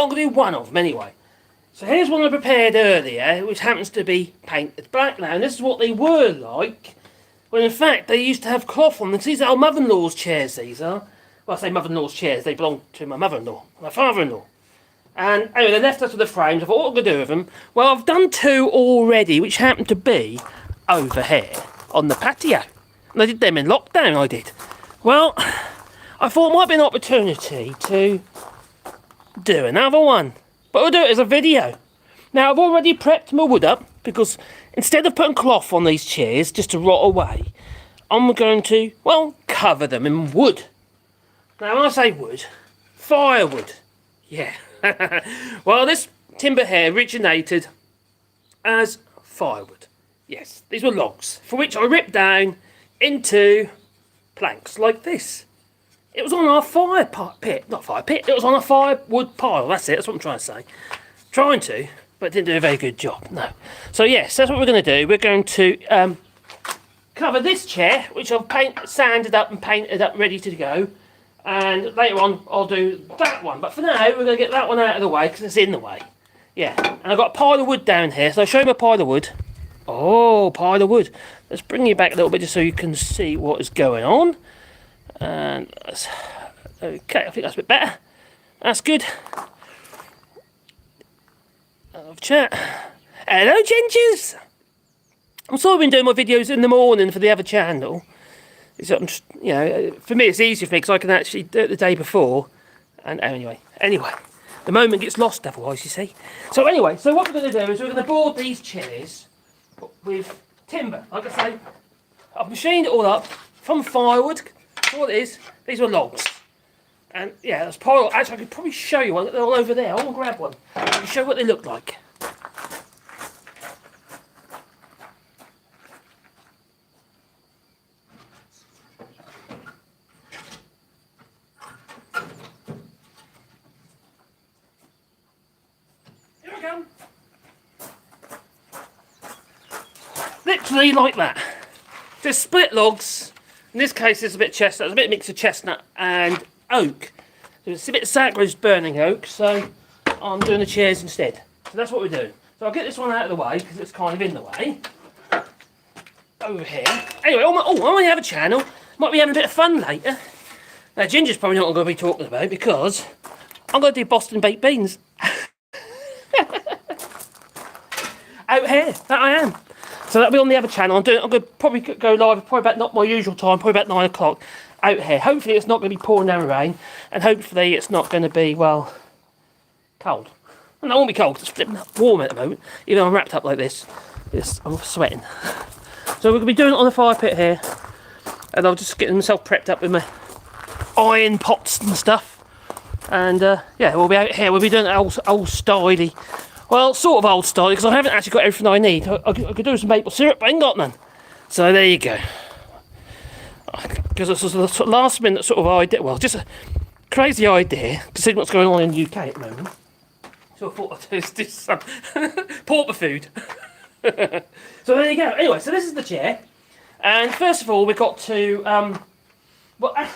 Well, I'm going to do one of them anyway. So here's one I prepared earlier, which happens to be painted black now. And this is what they were like, when in fact they used to have cloth on them. These are our mother-in-law's chairs, these are. Well, I say mother-in-law's chairs, they belong to my mother-in-law, my father-in-law. And anyway, they left us with the frames. I thought, what am I going to do with them? Well, I've done two already, which happen to be over here on the patio. And I did them in lockdown, I did. Well, I thought it might be an opportunity to do another one. But I'll do it as a video. Now, I've already prepped my wood up, because instead of putting cloth on these chairs just to rot away, I'm going to, well, cover them in wood. Now, when I say wood, firewood. Yeah. Well, this timber here originated as firewood. Yes, these were logs, for which I ripped down into planks like this. It was on our fire pit, not fire pit, it was on a firewood pile, that's it, that's what I'm trying to say. Trying to, but didn't do a very good job, no. So yes, that's what we're going to do. We're going to cover this chair, which I've sanded up and painted up, ready to go. And later on, I'll do that one. But for now, we're going to get that one out of the way, because it's in the way. Yeah, and I've got a pile of wood down here, so I'll show you my pile of wood. Oh, pile of wood. Let's bring you back a little bit just so you can see what is going on. And that's, okay, I think that's a bit better. That's good. Have chat. Hello, gingers. I'm sorry I've been doing my videos in the morning for the other channel. So I'm just, you know, for me it's easier for me because I can actually do it the day before. And anyway, the moment gets lost otherwise, you see. So anyway, so what we're going to do is we're going to board these chairs with timber. Like I say, I've machined it all up from firewood. That's all it is. These were logs. And yeah, that's pile. Actually, I could probably show you one. They're all over there. I'll grab one. I can show you what they look like. Here we go. Literally like that. Just split logs. In this case, it's a bit chestnut. It's a bit mix of chestnut and oak. So it's a bit Sacred burning oak, so I'm doing the chairs instead. So that's what we're doing. So I'll get this one out of the way because it's kind of in the way. Over here. Anyway, I only have a channel. Might be having a bit of fun later. Now, Ginger's probably not what I'm going to be talking about because I'm going to do Boston baked beans. Out here, that I am. So that'll be on the other channel. I'm going to probably go live probably about not my usual time, probably about 9 o'clock out here. Hopefully it's not going to be pouring down rain, and hopefully it's not going to be, well, cold. Well, it won't be cold because it's warm at the moment. Even though I'm wrapped up like this, I'm sweating. So we're going to be doing it on the fire pit here, and I'll just get myself prepped up with my iron pots and stuff. And yeah, we'll be out here. We'll be doing it old styley. Well, sort of old style, because I haven't actually got everything I need. I could do some maple syrup, but I ain't got none. So there you go. Because it's a sort of last minute sort of idea. Well, just a crazy idea, considering what's going on in the UK at the moment. So I thought I'd do some pork food. So there you go. Anyway, so this is the chair. And first of all, we've got to... well, I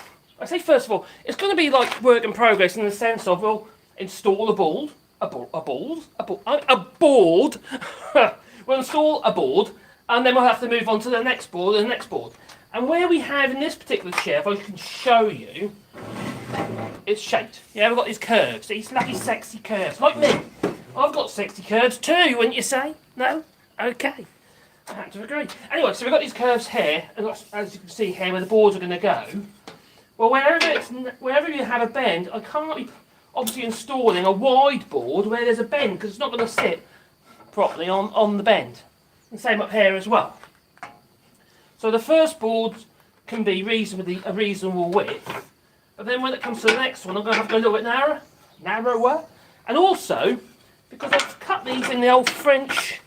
say first of all, it's going to be like work in progress in the sense of we'll install a board. A board. We'll install a board, and then we'll have to move on to the next board and the next board. And where we have in this particular chair, if I can show you, it's shaped. Yeah, we've got these curves, these lucky sexy curves, like me. I've got sexy curves too, wouldn't you say? No? Okay. I have to agree. Anyway, so we've got these curves here, and as you can see here, where the boards are going to go. Well, wherever you have a bend, I can't be obviously installing a wide board where there's a bend because it's not going to sit properly on the bend. And same up here as well. So the first board can be a reasonable width, but then when it comes to the next one, I'm going to have to go a little bit narrower. And also, because I've cut these in the old French,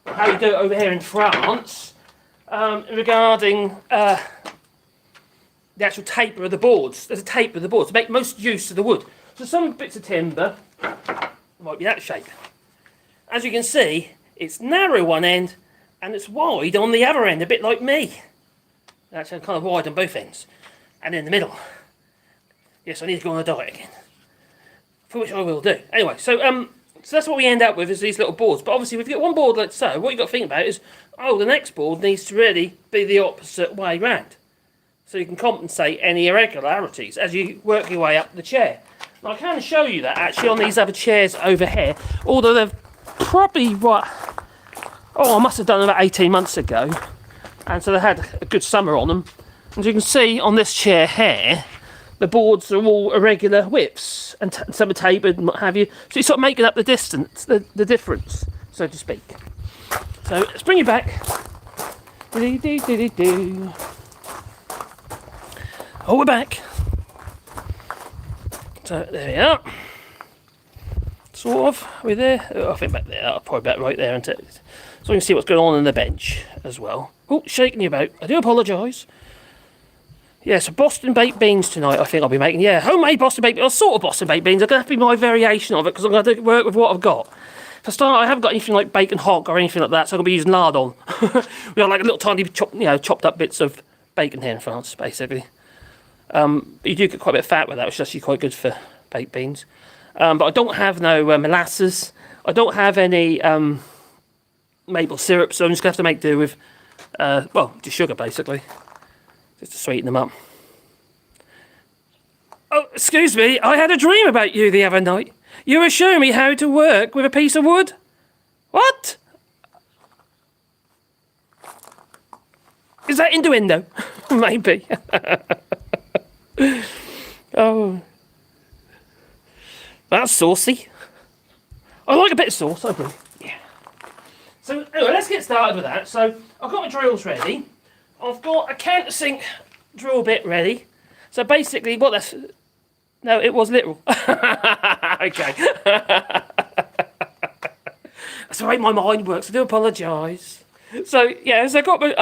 how you do it over here in France, regarding the actual taper of the boards. There's a taper of the boards to make most use of the wood. So some bits of timber might be that shape. As you can see, it's narrow one end and it's wide on the other end, a bit like me. Actually, kind of wide on both ends and in the middle. Yes, I need to go on a diet again. for which I will do. Anyway, so that's what we end up with is these little boards. But obviously, if you get one board like so, what you've got to think about is, oh, the next board needs to really be the opposite way round. So you can compensate any irregularities as you work your way up the chair. And I can show you that actually on these other chairs over here, although they've probably, I must have done them about 18 months ago. And so they had a good summer on them. As you can see on this chair here, the boards are all irregular widths and some are tapered and what have you. So you're sort of making up the distance, the difference, so to speak. So let's bring you back. Oh, we're back. So there we are. Sort of. We're there. Oh, I think back there. I'll probably back right there. So we can see what's going on in the bench as well. Oh, shaking you about. I do apologise. Yeah, so Boston baked beans tonight, I think I'll be making. Yeah, homemade Boston baked beans, or sort of Boston baked beans. They're going to have to be my variation of it because I'm going to work with what I've got. For start, I haven't got anything like bacon hock or anything like that, so I'm going to be using lardon. We got like little tiny chopped up bits of bacon here in France, basically. You do get quite a bit of fat with that, which is actually quite good for baked beans. But I don't have no molasses. I don't have any maple syrup, so I'm just going to have to make do with, just sugar, basically. Just to sweeten them up. Oh, excuse me, I had a dream about you the other night. You were showing me how to work with a piece of wood. What? Is that innuendo? Maybe. Oh. That's saucy. I like a bit of sauce, I do. Yeah. So, anyway, let's get started with that. So, I've got my drills ready. I've got a countersink drill bit ready. So basically what that's... No, it was literal. Okay. That's the way my mind works. I do apologise. So, yeah, so I've got my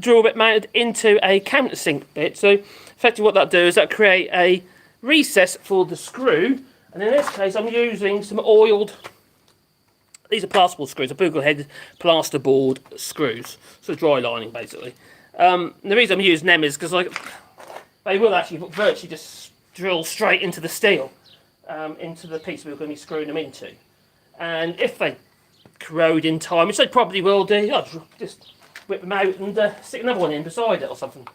drill bit mounted into a countersink bit. So effectively what that do is that create a recess for the screw. And in this case, I'm using some oiled... These are plasterboard screws, a bugle-headed plasterboard screws. So dry lining, basically. The reason I'm using them is because they will actually virtually just drill straight into the steel, into the piece we're going to be screwing them into. And if they corrode in time, which they probably will do, I'll just whip them out and stick another one in beside it or something.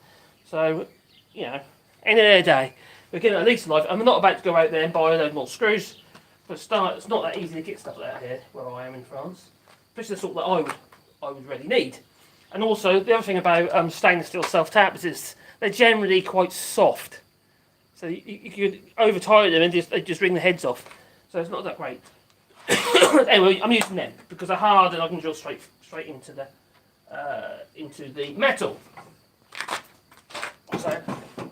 So, you know, any other day, we're getting at least life. I'm not about to go out there and buy a load more screws. For a start, it's not that easy to get stuff out here where I am in France, especially the sort that I would really need. And also, the other thing about stainless steel self-taps is they're generally quite soft. So you could over-tire them and they just wring the heads off. So it's not that great. Anyway, I'm using them because they're hard and I can drill straight into the metal. So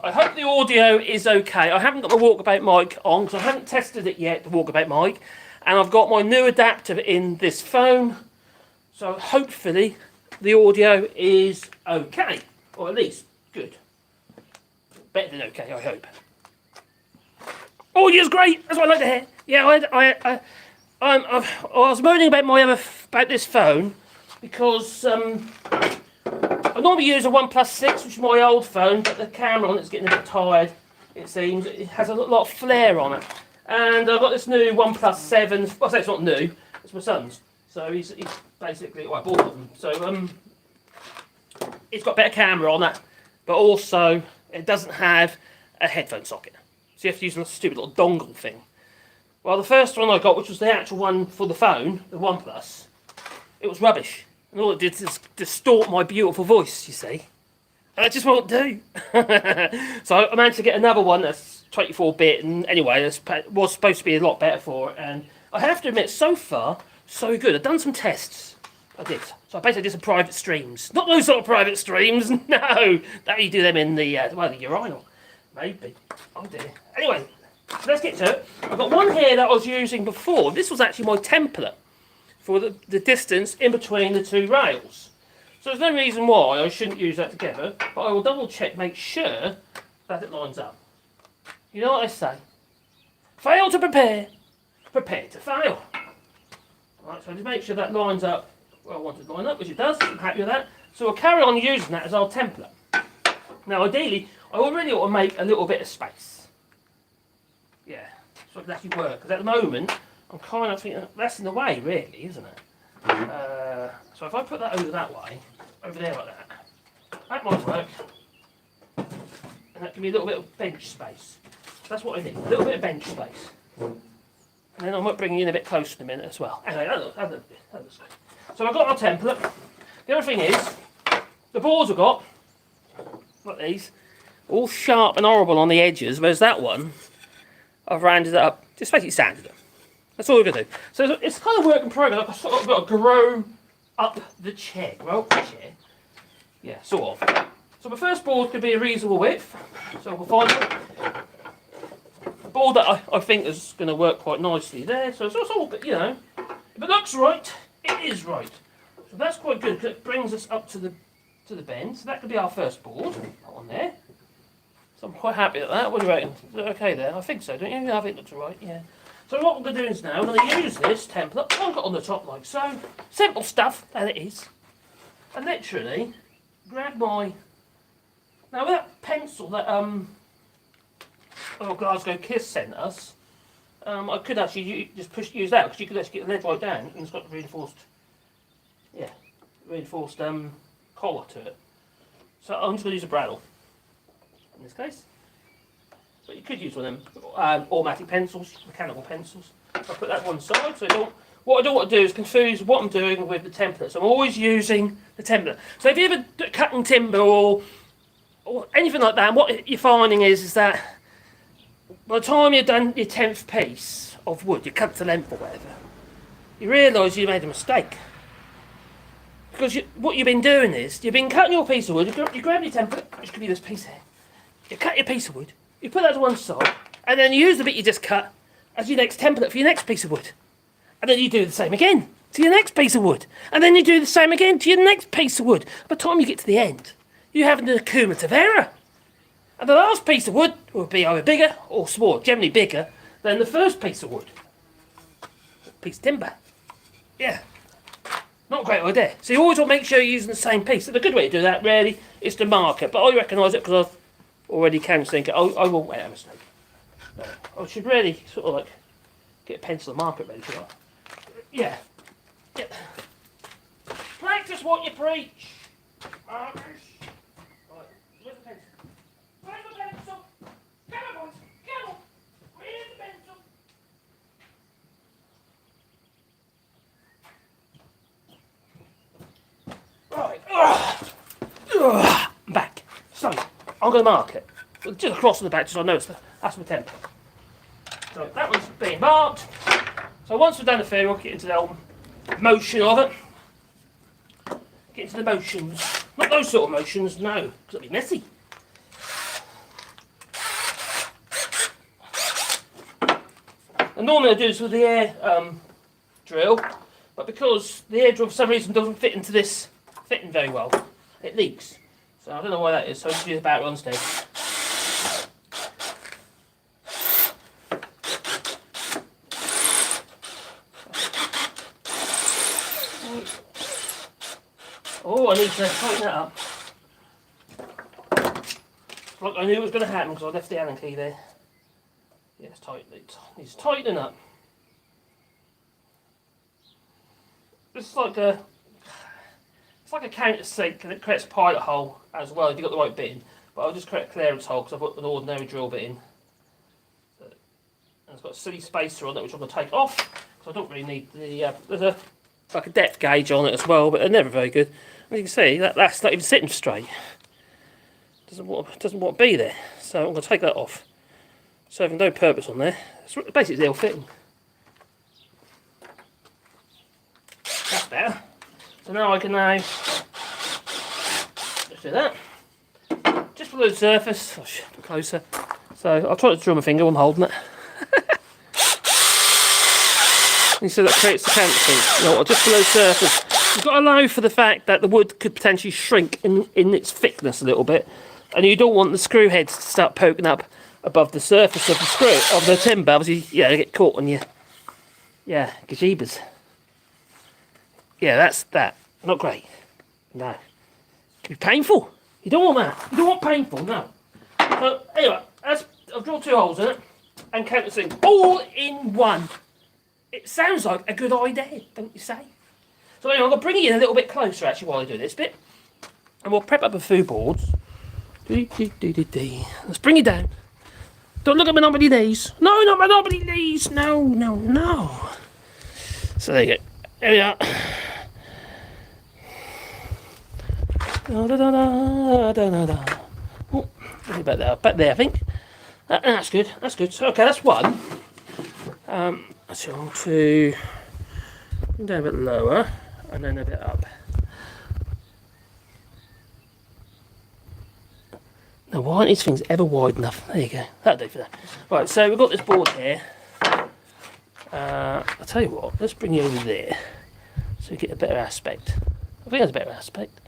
I hope the audio is okay. I haven't got the walkabout mic on because I haven't tested it yet, the walkabout mic. And I've got my new adapter in this phone. So hopefully... the audio is okay, or at least good. Better than okay, I hope. Audio's great. That's what I like to hear. Yeah, I was moaning about this phone because I normally use a OnePlus 6, which is my old phone, but the camera on it's getting a bit tired. It seems it has a lot of flare on it, and I've got this new OnePlus 7. Well, I say it's not new. It's my son's. So he's basically, well, I bought them. So it's got better camera on it, but also it doesn't have a headphone socket. So you have to use a stupid little dongle thing. Well, the first one I got, which was the actual one for the phone, the OnePlus, it was rubbish. And all it did is distort my beautiful voice, you see. And that just won't do. So I managed to get another one that's 24-bit, and anyway, it was supposed to be a lot better for it. And I have to admit, so far, so good. I've done some tests. I did. So I basically did some private streams. Not those sort of private streams, no. That you do them in the, the urinal. Maybe. Oh dear. Anyway, so let's get to it. I've got one here that I was using before. This was actually my template for the distance in between the two rails. So there's no reason why I shouldn't use that together, but I will double check, make sure that it lines up. You know what I say? Fail to prepare, prepare to fail. Right, so just make sure that lines up where I want it to line up, which it does. I'm happy with that. So we'll carry on using that as our template. Now ideally, I really ought to make a little bit of space. Yeah, so it can actually work. Because at the moment, I'm kind of thinking that's in the way, really, isn't it? So if I put that over that way, over there like that might work. And that can be a little bit of bench space. That's what I need, a little bit of bench space. And then I might bring you in a bit closer in a minute as well. Anyway, that looks good. So I've got our template. The other thing is, the boards I've got, like these, all sharp and horrible on the edges, whereas that one, I've rounded it up, just basically sanded it. That's all we're going to do. So it's kind of work in progress. I've sort of got to grow up the chair. Yeah, sort of. So my first board could be a reasonable width. So we'll find a board that I think is going to work quite nicely there. So it's all, you know, if it looks right, it is right. So that's quite good because it brings us up to the bend. So that could be our first board. That one there. So I'm quite happy with that. What do you reckon? Is it okay there? I think so, don't you? I think it looks alright, yeah. So what we're going to do is now, I'm going to use this template, I've got on the top like so. Simple stuff, that it is. And literally, grab my... Now with that pencil that Glasgow Kiss sent us, I could actually just use that, because you could actually get the lead right down, and it's got reinforced collar to it. So I'm just going to use a bradawl, in this case. But you could use one of them automatic pencils, mechanical pencils. I'll put that one side. So what I don't want to do is confuse what I'm doing with the template. So I'm always using the template. So if you're ever cutting timber or anything like that, what you're finding is that by the time you've done your 10th piece of wood, you cut to length or whatever, you realise you made a mistake. Because what you've been doing is, you've been cutting your piece of wood, you grab your template, which could be this piece here, you cut your piece of wood, you put that to one side, and then you use the bit you just cut as your next template for your next piece of wood. And then you do the same again to your next piece of wood. And then you do the same again to your next piece of wood. By the time you get to the end, you have an accumulative error. And the last piece of wood will be either bigger or smaller, generally bigger than the first piece of wood. Piece of timber. Yeah. Not a great idea. So you always want to make sure you're using the same piece. And the good way to do that, really, is to mark it. But I recognise it because I've already can think I won't make that mistake. No. I should really sort of like get a pencil and mark it ready, should I? Yeah. Practice what you preach. Marcus. Right, where's the pencil? Where's the pencil? Come on, boys. Come on. Where's the pencil? Right. I'm back. So, I'm going to mark it. Just across the back, so I know that's my template. So that one's being marked. So once we've done the theory, we'll get into the whole motion of it. Get into the motions. Not those sort of motions, no, because it'll be messy. And normally I do this with the air drill, but because the air drill for some reason doesn't fit into this fitting very well, it leaks. So I don't know why that is, so I just use a battery instead. Oh, I need to tighten that up. Like I knew it was going to happen because I left the Allen key there. Yeah, it's tight. It needs tightening up. It's like a countersink, and it creates a pilot hole as well if you've got the right bit in. But I'll just create a clearance hole because I've put an ordinary drill bit in. And it's got a silly spacer on it which I'm going to take off because I don't really need the. There's like a depth gauge on it as well, but they're never very good. As you can see, that's not even sitting straight. Doesn't want to be there. So I'm going to take that off. Serving no purpose on there. It's basically ill fitting. That's better. So now I can just do that. Just below the surface. Oh shit, closer. So I'll try to drill my finger while I'm holding it. You see that creates the countersink. You know, just below the surface. You've got to allow for the fact that the wood could potentially shrink in its thickness a little bit, and you don't want the screw heads to start poking up above the surface of the timber. Obviously, yeah, they get caught on you. Yeah, gazebas. Yeah, that's that. Not great. No. It can be painful. You don't want that. You don't want painful, no. So, anyway, I've drilled 2 holes in it. and countersink all in one. It sounds like a good idea, don't you say? So anyway, I'm going to bring it in a little bit closer actually while I do this bit. And we'll prep up the food boards. Let's bring it down. Don't look at my knobbly knees. No, not my knobbly knees. No, no, no. So there you go. There we are. Oh, about there, I think. That's good. That's good. So, okay, that's one. Let's go on to down a bit lower and then a bit up. Now, why aren't these things ever wide enough? There you go. That'll do for that. Right, so we've got this board here. I'll tell you what, let's bring you over there so you get a better aspect. I think that's a better aspect.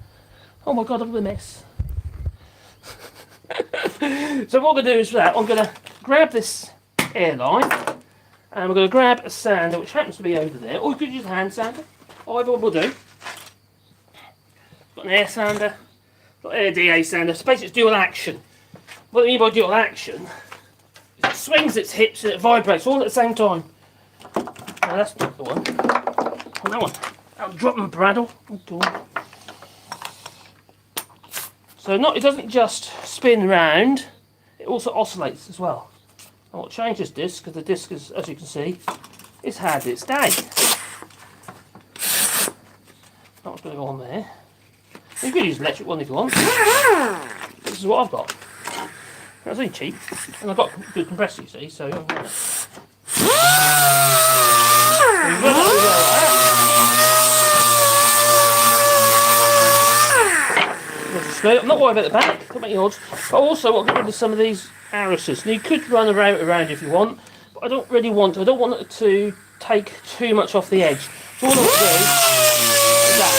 Oh my god, I'm a mess. So what I'm going to do is for that, I'm going to grab this airline and we're going to grab a sander which happens to be over there, or you could use a hand sander, either will do. Got an air sander, got an air DA sander, so basically it's dual action. What I mean by dual action is it swings its hips and it vibrates all at the same time. Now that's not the one. Oh, that one. That'll drop my bradle. Oh, God. So it doesn't just spin round, it also oscillates as well. I'll change this disc because the disc is, as you can see, it's had its day. Not what's going to go on there. You could use an electric one if you want. This is what I've got. That's only cheap, and I've got a good compressor, you see, so I'm not worried about the back, don't make any odds. But also, I'll get rid of some of these arises. Now, you could run around if you want, but I don't really want to. I don't want it to take too much off the edge. So all I'll do is that.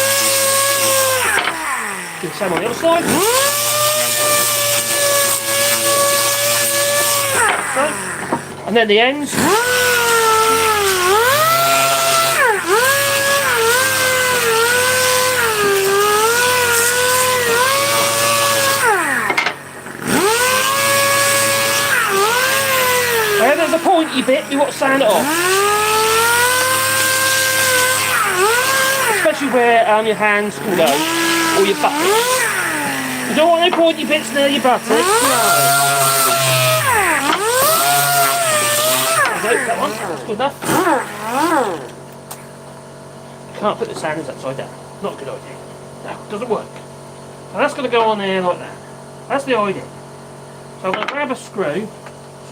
Do the same on the other side. So, and then the ends. Where there's a pointy bit, you want to sand it off. Especially where your hands can go, or your buttocks. You don't want any pointy bits near your buttocks, no. Okay, that one, that's good enough. You can't put the sanders upside down, not a good idea. No, it doesn't work. So that's going to go on there like that. That's the idea. So I'm going to grab a screw,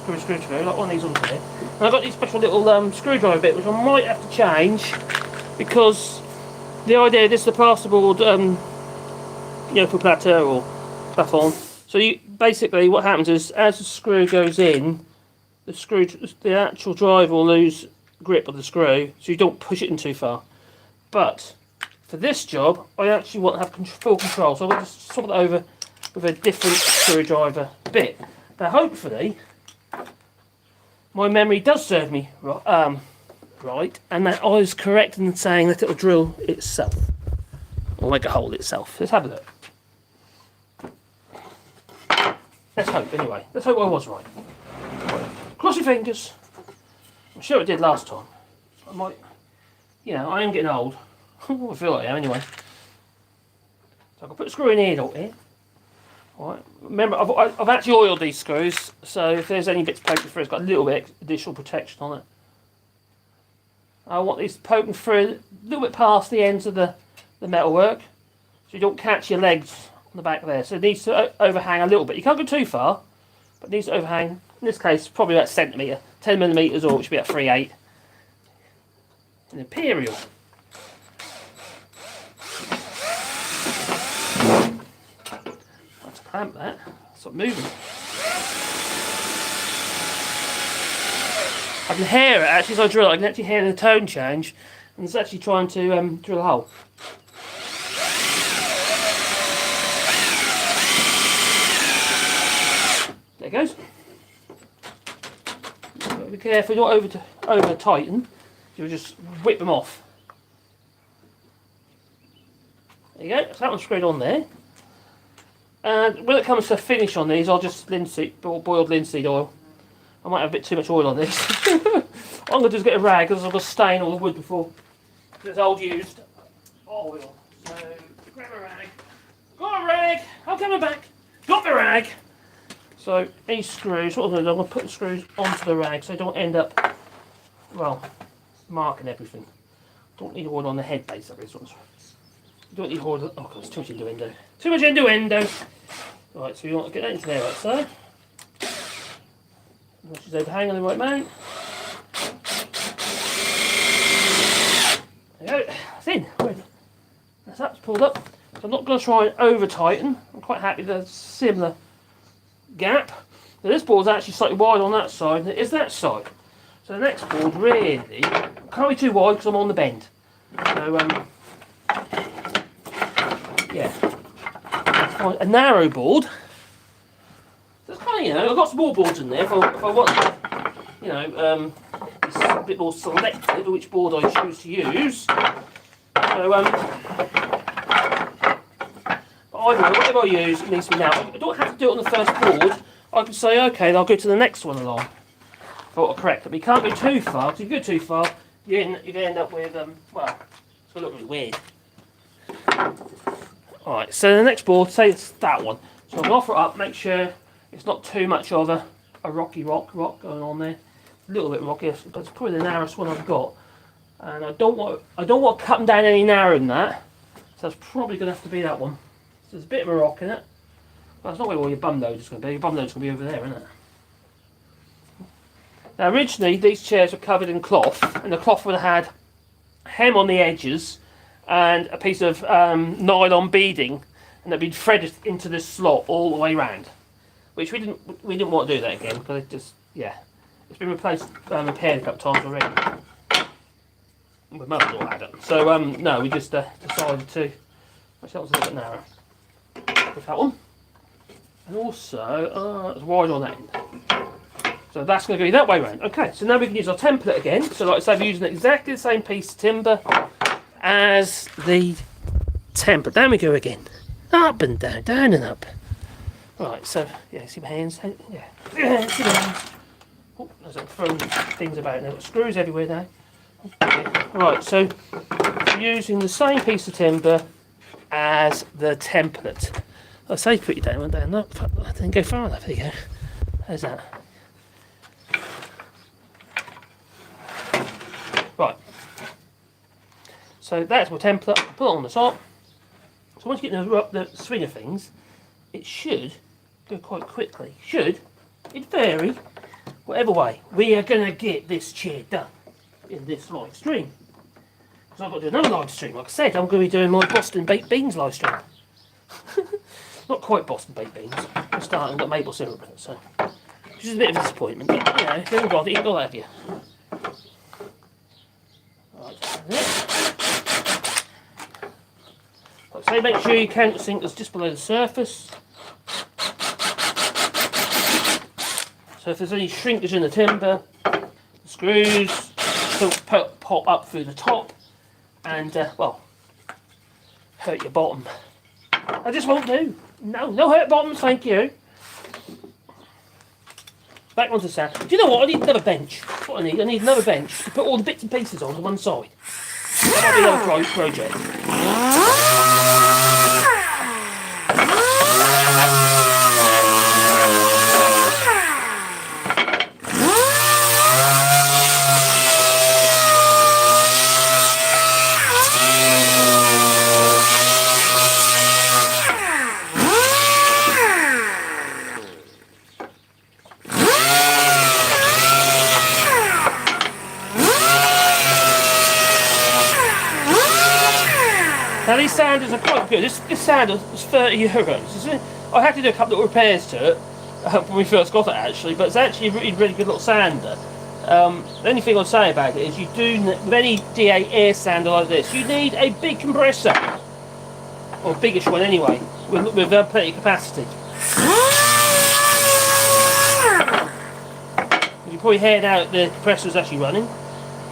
like one of these ones here. And I've got these special little screwdriver bit which I might have to change because the idea is this is the plasterboard, for plateau or plafond. So basically what happens is as the screw goes in, the actual drive will lose grip of the screw, so you don't push it in too far. But for this job, I actually want to have full control, so I'll just swap it over with a different screwdriver bit. Now hopefully my memory does serve me right, and that I was correct in saying that it'll drill itself, or make a hole itself. Let's have a look. Let's hope, anyway. Let's hope I was right. Cross your fingers. I'm sure it did last time. I might, I am getting old. I feel like I am anyway. So I can put a screw in here, here. Alright, remember I've actually oiled these screws, so if there's any bits poking through, it's got a little bit additional protection on it. I want these poking through a little bit past the ends of the metalwork, so you don't catch your legs on the back there. So it needs to overhang a little bit. You can't go too far, but it needs to overhang, in this case, probably about a centimetre, 10mm or which would be at 3/8. An Imperial. Clamp that, stop moving. I can hear it actually as I drill it. I can actually hear the tone change, and it's actually trying to drill a hole. There it goes. Be careful, you don't over tighten. You'll just whip them off. There you go. So that one's screwed on there. And when it comes to finish on these, I'll just boiled linseed oil. I might have a bit too much oil on this. What I'm going to do is get a rag because I've got to stain all the wood before. It's old used oil. So, grab a rag. Got a rag! I'm coming back! Got the rag! So, these screws, what I'm going to do, I'm going to put the screws onto the rag so they don't end up, well, marking everything. Don't need oil on the head basically, this one's. You don't need oil, oh god, it's too much innuendo. Too much innuendo! Right, so you want to get that into there like so. Which is overhang on the right mount. There you go, it's in, ready. That's up, it's pulled up. So I'm not going to try and over tighten. I'm quite happy there's a similar gap. Now this board's actually slightly wide on that side than it is that side. So the next board really can't be too wide because I'm on the bend. So yeah, a narrow board. So it's kind of, you know, I've got small boards in there if I want to, you know, it's a bit more selective of which board I choose to use. So whatever I use, it needs to be now. I don't have to do it on the first board. I can say, okay, I'll go to the next one along. If I want to correct it. But you can't go too far, because if you go too far, you're going to end up with, well, it's going to look really weird. Alright, so the next board, say it's that one. So I'm going to offer it up, make sure it's not too much of a rocky rock going on there. A little bit rocky, but it's probably the narrowest one I've got. And I don't want to cut them down any narrower than that. So that's probably going to have to be that one. So there's a bit of a rock in it. Well, that's not where all your bum nose is going to be. Your bum nose is going to be over there, isn't it? Now originally these chairs were covered in cloth, and the cloth would have had hem on the edges and a piece of nylon beading, and they'd been threaded into this slot all the way round. Which we didn't want to do that again because it just, yeah, it's been replaced repaired a couple of times already. My mother's all had it. So no, we just decided to. Actually, that was a little bit narrow. With that one. And also, it's wide on that end. So that's going to go that way round. Okay, so now we can use our template again. So like I say, we're using exactly the same piece of timber as the template. Down we go again. Up and down, down and up. Right, so, yeah, see my hands? Yeah. See my hands. Oh, there's a throwing things about now. Got screws everywhere now. Right, so using the same piece of timber as the template. I say put you down one down. No, I didn't go far enough. There you go. How's that? Right. So that's my template. Put it on the top. So once you get the swing of things, it should go quite quickly. Should. It vary. Whatever way. We are going to get this chair done in this live stream. Because I've got to do another live stream. Like I said, I'm going to be doing my Boston Baked Beans live stream. Not quite Boston Baked Beans. I'm starting with maple syrup in it, so. Which is a bit of a disappointment. But, you know, if you haven't got it, you've got to have you. Right, like I say, make sure your countersink is just below the surface. So if there's any shrinkage in the timber, the screws don't pop up through the top and, well, hurt your bottom. I just won't do. No hurt bottoms, thank you. Back onto the sand. Do you know what? I need another bench. That's what I need. I need another bench to put all the bits and pieces on one side. That might be another project. Now these sanders are quite good. This sander was €30. I had to do a couple of repairs to it when we first got it actually, but it's actually a really good little sander. The only thing I'd say about it is you do, with any DA air sander like this, you need a big compressor. Or a biggish one anyway, with plenty of capacity. You can probably hear now that the compressor is actually running,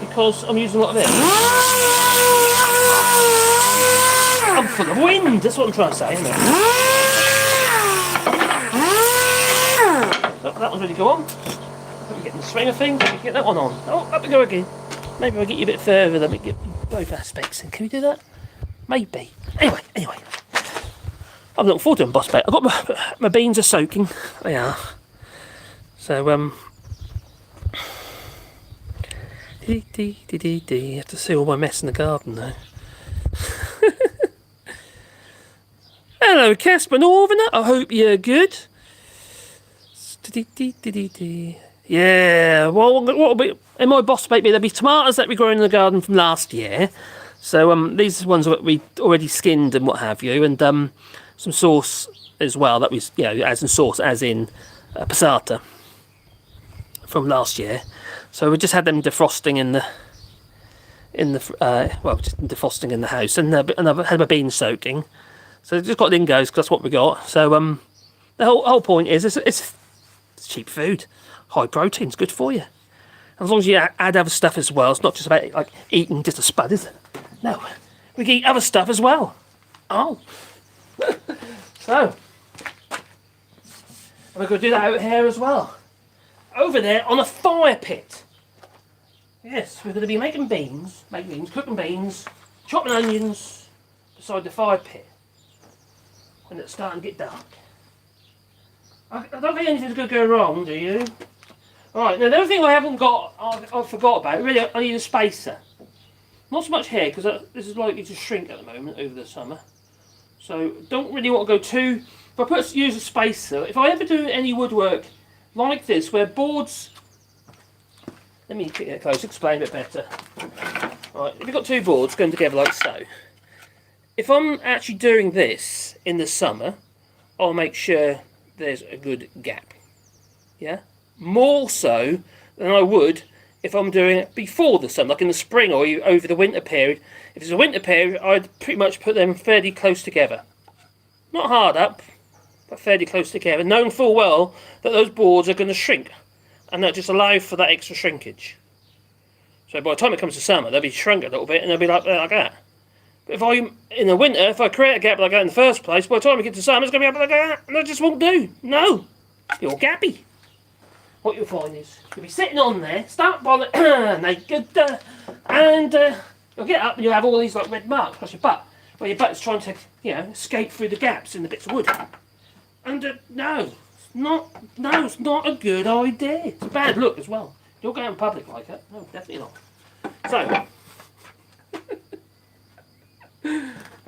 because I'm using a lot of it. I'm full of wind, that's what I'm trying to say, isn't it? So that one's ready to go on. There we getting the swing of things. We can get that one on. Oh, up we go again. Maybe I'll get you a bit further. Let me get both aspects in. Can we do that? Maybe. Anyway. I'm looking forward to emboss bait. I've got my beans are soaking. They are. So, I have to see all my mess in the garden now. Hello, Casper Northerner. I hope you're good. Yeah, well, what will be in my boss bait? There'll be tomatoes that we grown in the garden from last year. So these ones that we already skinned and what have you, and some sauce as well. That was, as in sauce, as in passata from last year. So we just had them defrosting just defrosting in the house, and I've had my beans soaking. So just got lingos because that's what we got. So the whole point is it's cheap food, high protein, it's good for you. As long as you add other stuff as well, it's not just about like eating just a spud, is it? No, we can eat other stuff as well. Oh, so we're going to do that out here as well. Over there on a fire pit. Yes, we're going to be making beans, cooking beans, chopping onions beside the fire pit when it's starting to get dark. I don't think anything's going to go wrong, do you? Alright, now the other thing I haven't got, I forgot about, really, I need a spacer. Not so much here, because this is likely to shrink at the moment over the summer. So, don't really want to go too... If I use a spacer, if I ever do any woodwork like this, where boards... Let me get close, explain a bit better. Right, if you've got two boards going together like so, if I'm actually doing this in the summer, I'll make sure there's a good gap. Yeah? More so than I would if I'm doing it before the summer, like in the spring or over the winter period. If it's a winter period, I'd pretty much put them fairly close together. Not hard up, but fairly close together, knowing full well that those boards are going to shrink. And that just allows for that extra shrinkage. So by the time it comes to summer, they'll be shrunk a little bit and they'll be like that. But in the winter, if I create a gap like that in the first place, by the time we get to summer, it's going to be like that, and that just won't do. No, you're gappy. What you'll find is you'll be sitting on there, start by the naked, and you'll get up and you'll have all these like red marks across your butt, where your butt is trying to, escape through the gaps in the bits of wood. And no. It's not a good idea. It's a bad look as well. You'll go out in public like that. No, definitely not. So,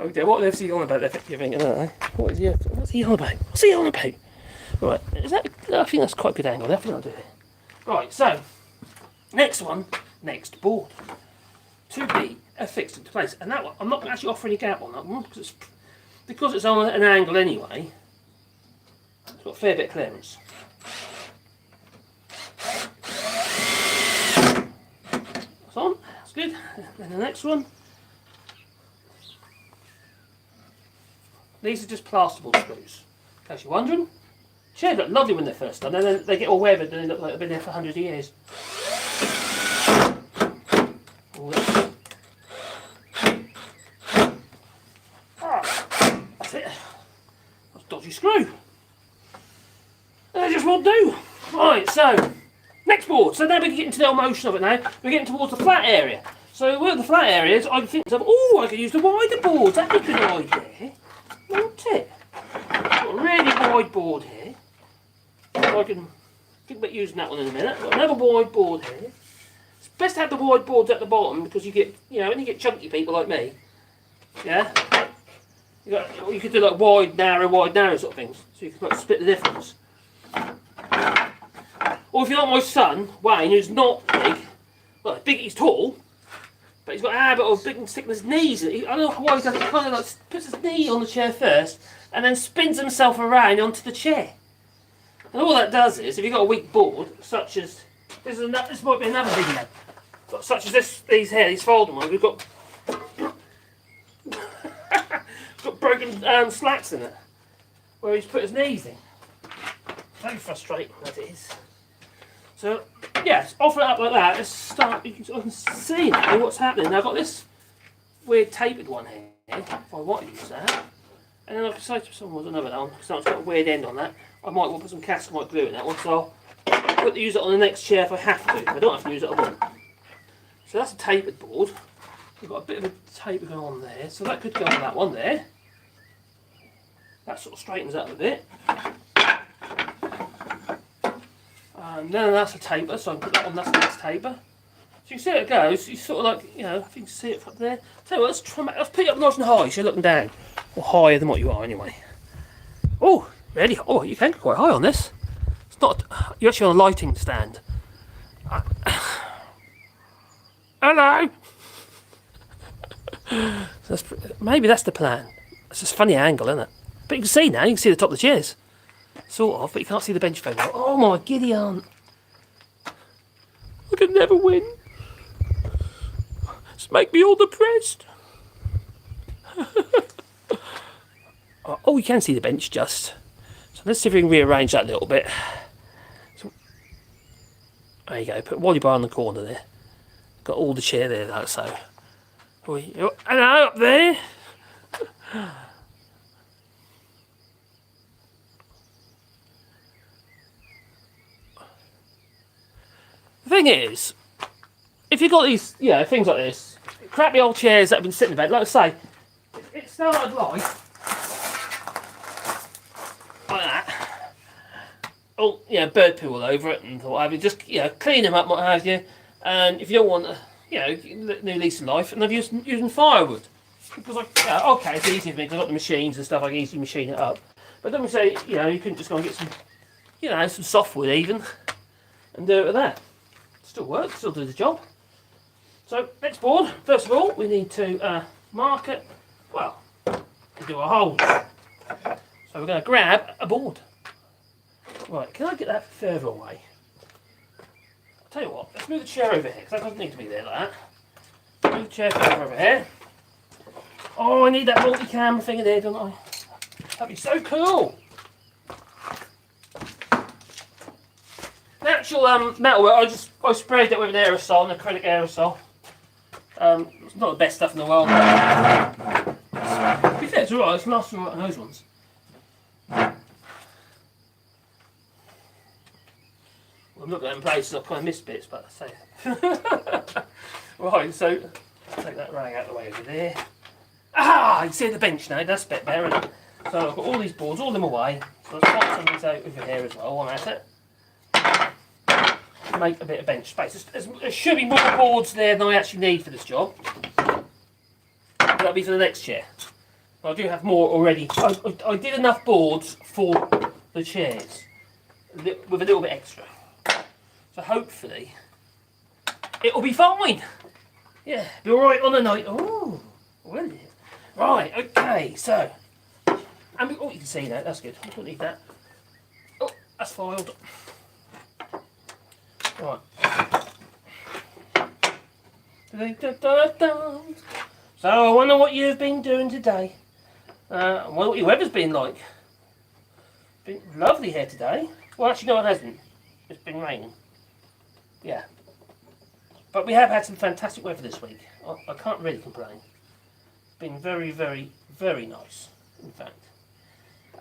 okay, what is he on about? You think, what's he on about? What's he on about? Right, I think that's quite a good angle. I think I'll do it. Right, so next board to be affixed into place, and that one I'm not actually offering a gap on that one because it's on an angle anyway. It's got a fair bit of clearance. That's on, that's good. Then the next one. These are just plasterboard screws, in case you're wondering. Sure, they look lovely when they're first done, and then they get all weathered and they look like they've been there for hundreds of years. That's it. That's a dodgy screw. That just won't do. Right, so next board. So now we can get into the motion of it now. We're getting towards the flat area. So where the flat area is, I can think of, I can use the wider boards. That'd be a good idea, won't it? Got a really wide board here. So I can think about using that one in a minute. Got another wide board here. It's best to have the wide boards at the bottom because you get, when you get chunky people like me, yeah, you could do like wide, narrow sort of things. So you can like split the difference. Or if you're like my son, Wayne, who's not big, well, he's tall, but he's got a habit of sticking his knees. I don't know why he does it. He kind of like puts his knee on the chair first and then spins himself around onto the chair. And all that does is, if you've got a weak board, such as this might be another video, but such as these folding ones, we've got broken slats in it where he's put his knees in. Very frustrating that it is. So, yes, offer it up like that. Let's start. I can see now what's happening. Now I've got this weird tapered one here, if I want to use that. And then I can say to someone, another one, because it's got a weird end on that. I might want to put some cast white glue in that one, so I've got to use it on the next chair if I have to. If I don't have to use it, I won't. So that's a tapered board. We've got a bit of a taper going on there, so that could go on that one there. That sort of straightens up a bit. And then that's a taper, so I can put that on, that's the next taper. So you can see how it goes, you sort of like, you know, if you can see it from there. Tell you what, let's put it up nice and high so you're looking down. Or higher than what you are anyway. Oh, really? Oh, you can go quite high on this. It's not, you're actually on a lighting stand. Hello! So maybe that's the plan. It's just a funny angle, isn't it? But you can see now, you can see the top of the chairs. Sort of, but you can't see the bench very well. Oh my giddy aunt. I could never win. Just make me all depressed. Oh, you can see the bench just. So let's see if we can rearrange that a little bit. So, there you go, put Wally bar in the corner there. Got all the chair there though, so. Hello up there. The thing is, if you've got these, things like this, crappy old chairs that have been sitting in bed, like I say, it started life like that. Oh, bird poo all over it and what have you. Just, clean them up, what have you. And if you don't want to, new lease of life, and I've using firewood. Because okay, it's easy for me because I've got the machines and stuff, I can easily machine it up. But then we say, you can just go and get some, some softwood even, and do it with that. Still works, still do the job. So, next board, first of all, we need to mark it, well, do a hole. So we're going to grab a board. Right, can I get that further away? I'll tell you what, let's move the chair over here, because that doesn't need to be there like that. Move the chair further over here. Oh, I need that multi-camera thing in there, don't I? That'd be so cool. The actual metalwork, I sprayed it with an aerosol, an acrylic aerosol. It's not the best stuff in the world. To be fair, it's alright, it's lasting alright on those ones. Well, I'm looking at them places, I kind of missed bits, but I say. Right, so take that rag out of the way over there. Ah, you see the bench now, that's a bit better, isn't it? So I've got all these boards, all them away. So let's pop some of these out over here as well, while I'm at it. Make a bit of bench space. There should be more boards there than I actually need for this job. But that'll be for the next chair. But I do have more already. I did enough boards for the chairs, with a little bit extra. So hopefully, it'll be fine. Yeah, be alright on the night. Oh, will it? Right, okay, so. And oh, you can see that, that's good. I don't need that. Oh, that's filed. Right. So I wonder what you've been doing today. I wonder what your weather's been like. It's been lovely here today. Well, actually, no, it hasn't. It's been raining. Yeah. But we have had some fantastic weather this week. I can't really complain. It's been very, very, very nice, in fact.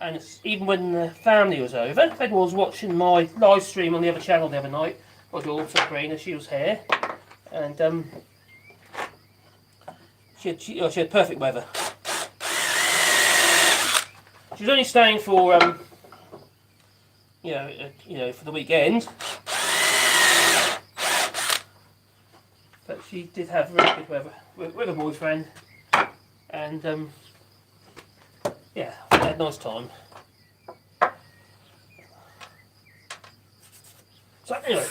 And it's, even when the family was over, if anyone was watching my live stream on the other channel the other night, my daughter Sabrina, she was here, and she had perfect weather. She was only staying for for the weekend, but she did have really good weather with a boyfriend, and yeah, we had a nice time. So anyway,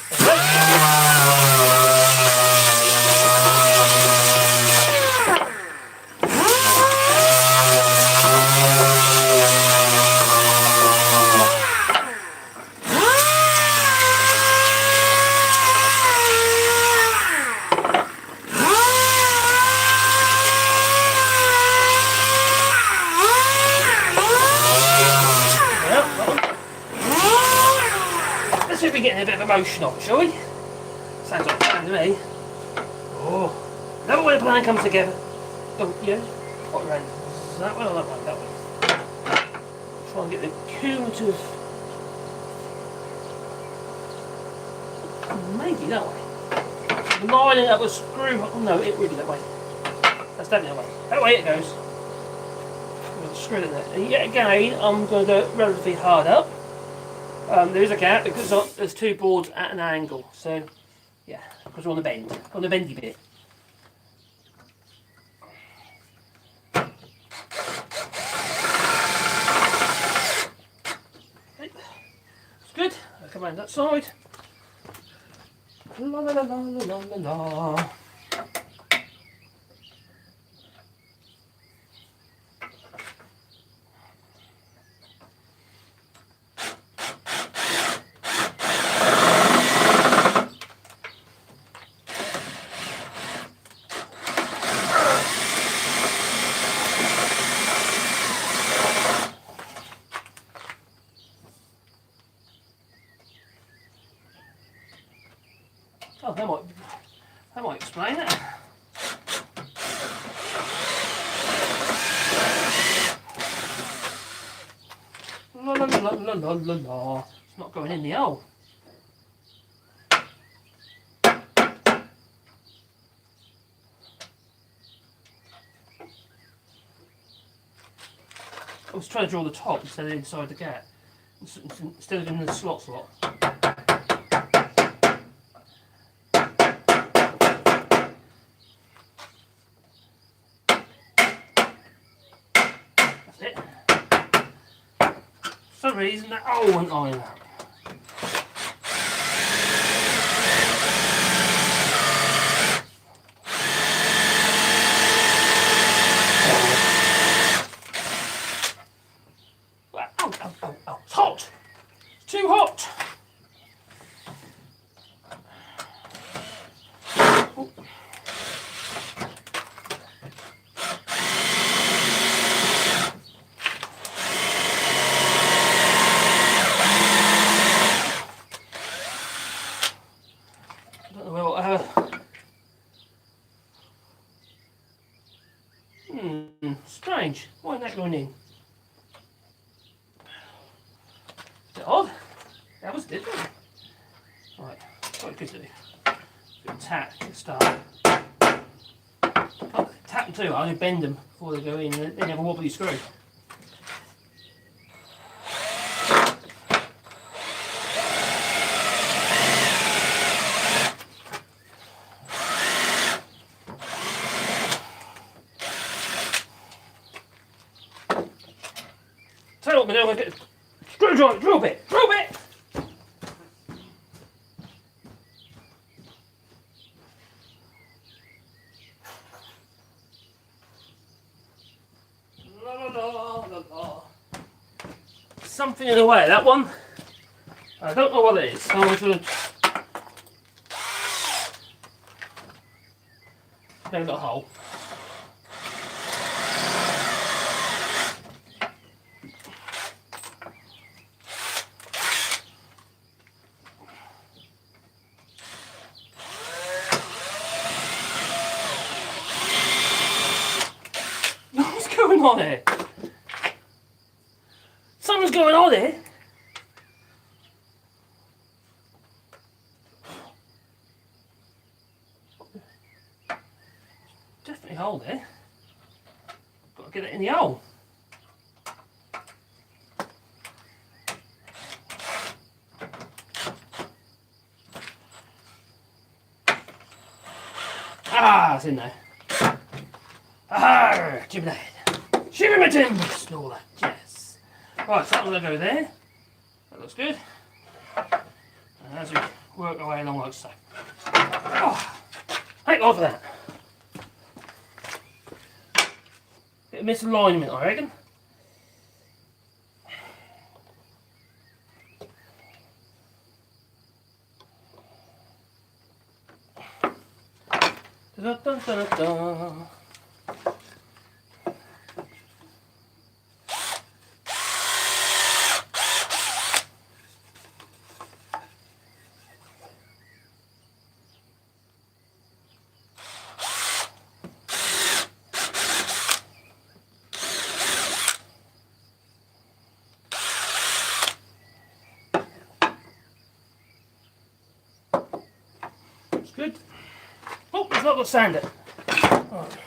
let's see if we're getting a bit of emotion on, shall we? Sounds like a plan to me. Oh, love it when a plan comes together. Don't you? What round? That one or that one? That one. Try and get the cumulative maybe that way. Line it up with screw. Oh no, it would be that way. That's definitely that way. That way it goes. I'm going to screw it in there. And yet again, I'm going to go relatively hard up. There is a gap because there's two boards at an angle. So, yeah, because we're on the bend, on the bendy bit. Okay. It's good. I'll come around that side. La la la la la la la. Oh, that might explain it. La la la la la la la. It's not going in the hole. I was trying to draw the top instead of inside the gap, instead of in the slot. That's it. For some reason that hole won't line up. Oh, it's hot! It's too hot! Oh. I don't know what I have. Strange. Why isn't that going in? Bit odd. That was different. Right, what I could do. Bit tap to start. Can't tap them too hard, you bend them before they go in, they have a wobbly screw. Tell you what I'm going to do, I'm going to get a screwdriver, drill bit! La, la, la, la, la. Something in the way of that one. I don't know what it is, so I'm going to make a little hole. What's going on here? Something's going on here. Definitely a hole there. Got to get it in the hole. Ah, it's in there. Ah, Jimmy head. Shimmy my Jim! Snorer, yes. Right, so that will go there. That looks good. And as we work our way along like so. Oh, thank God for that. Bit of misalignment, I reckon. Da, da, da, da, da. got to sand it. Right.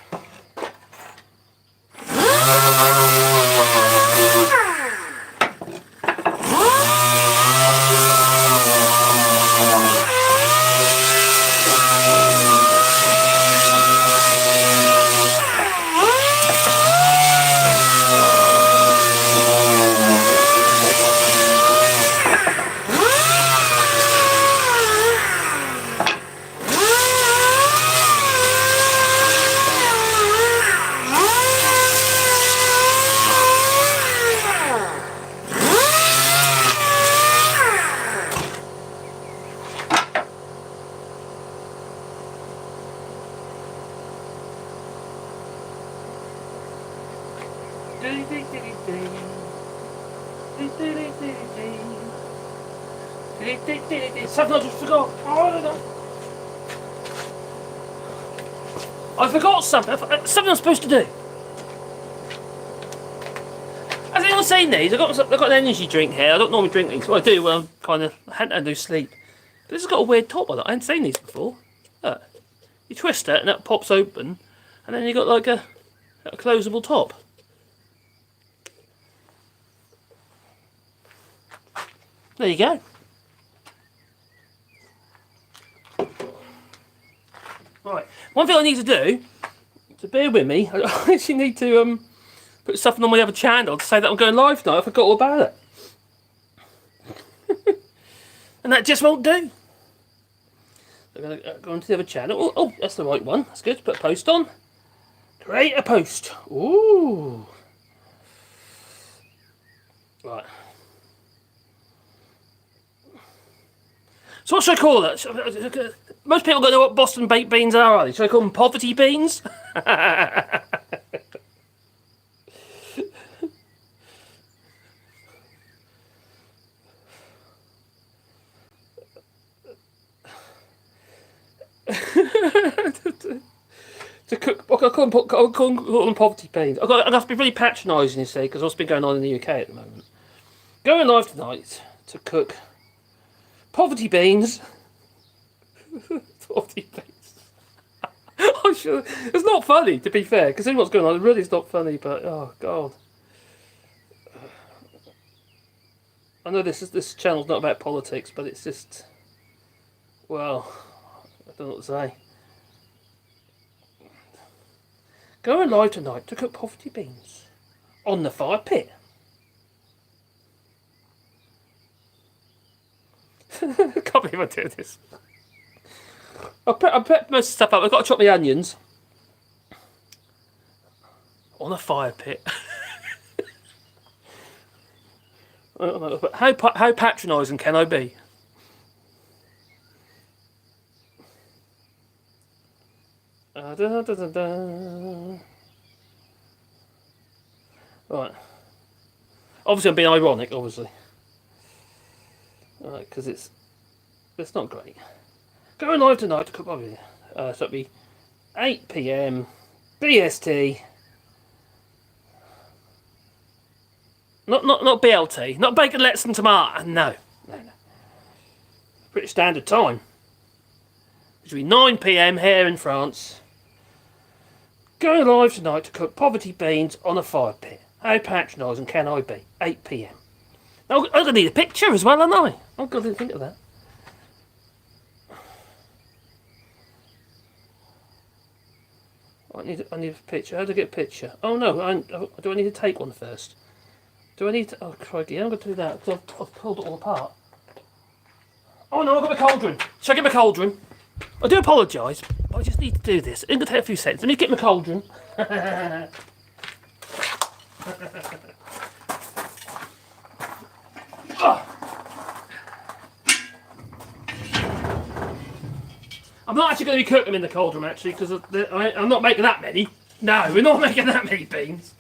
Something I just forgot. I forgot something. Something I'm supposed to do. Has anyone seen these? I've got an energy drink here. I don't normally drink these. What I do when I'm kind of I do sleep. But this has got a weird top on it. I hadn't seen these before. Look. You twist it and it pops open, and then you got like a closable top. There you go. Right. One thing I need to do, so bear with me, I actually need to put something on my other channel to say that I'm going live tonight. I forgot all about it. And that just won't do. I'm going to go onto the other channel. Oh, that's the right one. That's good. Put a post on. Create a post. Ooh. Right. So what should I call it? Most people don't know what Boston baked beans are they? Should I call them poverty beans? To cook, I'll call them poverty beans. I have to be really patronising, you see, because what's been going on in the UK at the moment. Going live tonight to cook poverty beans. Poverty beans. I'm sure it's not funny, to be fair, considering what's going on. It really is not funny, but oh god. I know this channel's not about politics, but it's just, well, I don't know what to say. Going live tonight to cook poverty beans on the fire pit. I can't believe I did this. I put most of the stuff up. I've got to chop my onions on a fire pit. How patronising can I be? Right. Obviously, I'm being ironic. Obviously, right, because it's not great. Going live tonight to cook poverty. So it'll be 8 PM BST. Not BLT. Not bacon, lettuce and tomato. No. British Standard Time. Which will be 9 PM here in France. Going live tonight to cook poverty beans on a fire pit. How patronising can I be? 8 PM. Now, I'm going to need a picture as well, aren't I? Oh God, I didn't think of that. I need a picture. How do I get a picture? Oh no, do I need to take one first? Do I need to? Oh crikey, I'm going to do that because I've pulled it all apart. Oh no, I've got my cauldron. Shall I get my cauldron? I do apologise, but I just need to do this. It's going to take a few seconds. Let me get my cauldron. I'm not actually going to be cooking them in the cauldron, actually, because I'm not making that many. No, we're not making that many beans.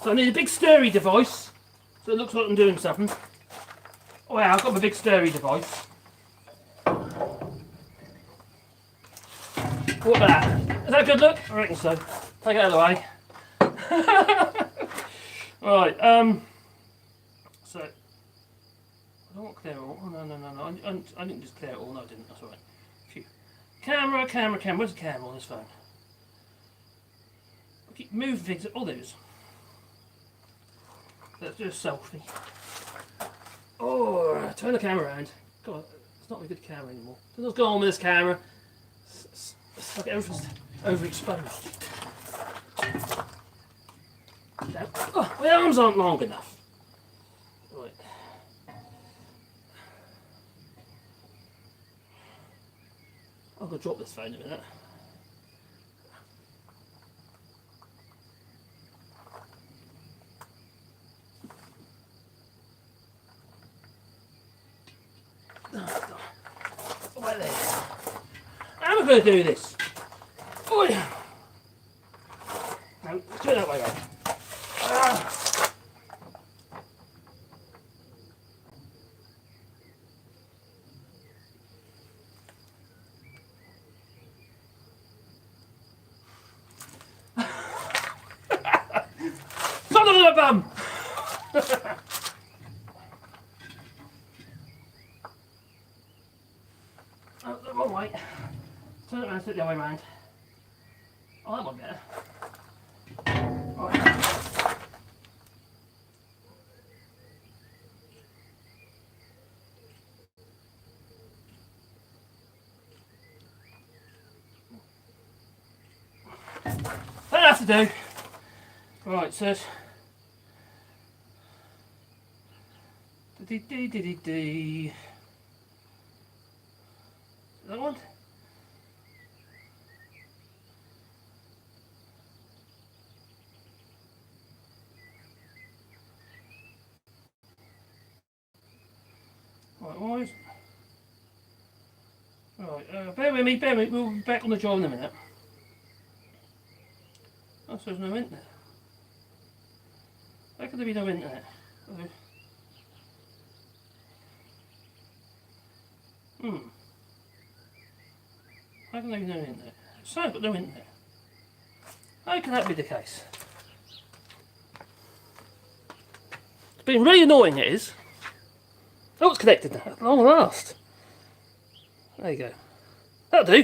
So I need a big stirry device, so it looks like I'm doing something. Oh yeah, I've got my big stirry device. What about that? Is that a good look? I reckon so. Take it out of the way. Right, so I don't want to clear all. Oh, no. I didn't just clear it all. No, I didn't. That's all right. Phew. Camera. Where's the camera on this phone? I keep moving things. All those. Let's do a selfie. Oh, turn the camera around. God, it's not a good camera anymore. What's going on with this camera? It's like everything's overexposed. Oh, my arms aren't long enough. Right. I'm going to drop this phone in a minute. Right there. How am I going to do this? Oh, yeah. No, let's do it that way, right? Son of a bum! Oh, the wrong way. Turn it around, sit the other way round. Oh, that one better. Right. That'll have to do. Right, so it's that one? Right, wise. Right, bear with me, we'll be back on the job in a minute. Oh, so there's no internet. How could there be no internet? How can there be no internet? So I've got no internet. How can that be the case? It's been really annoying, it is. Oh, it's connected now, at long last. There you go. That'll do.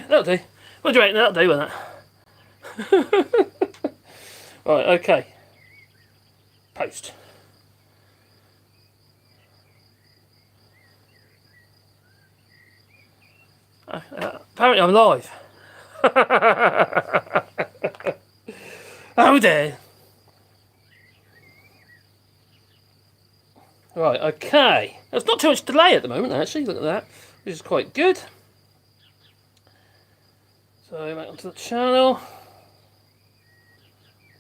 What do you reckon that'll do with that? Right, okay. Post. Apparently I'm live. Oh dear. Right, okay. There's not too much delay at the moment, actually. Look at that. Which is quite good. So, back onto the channel.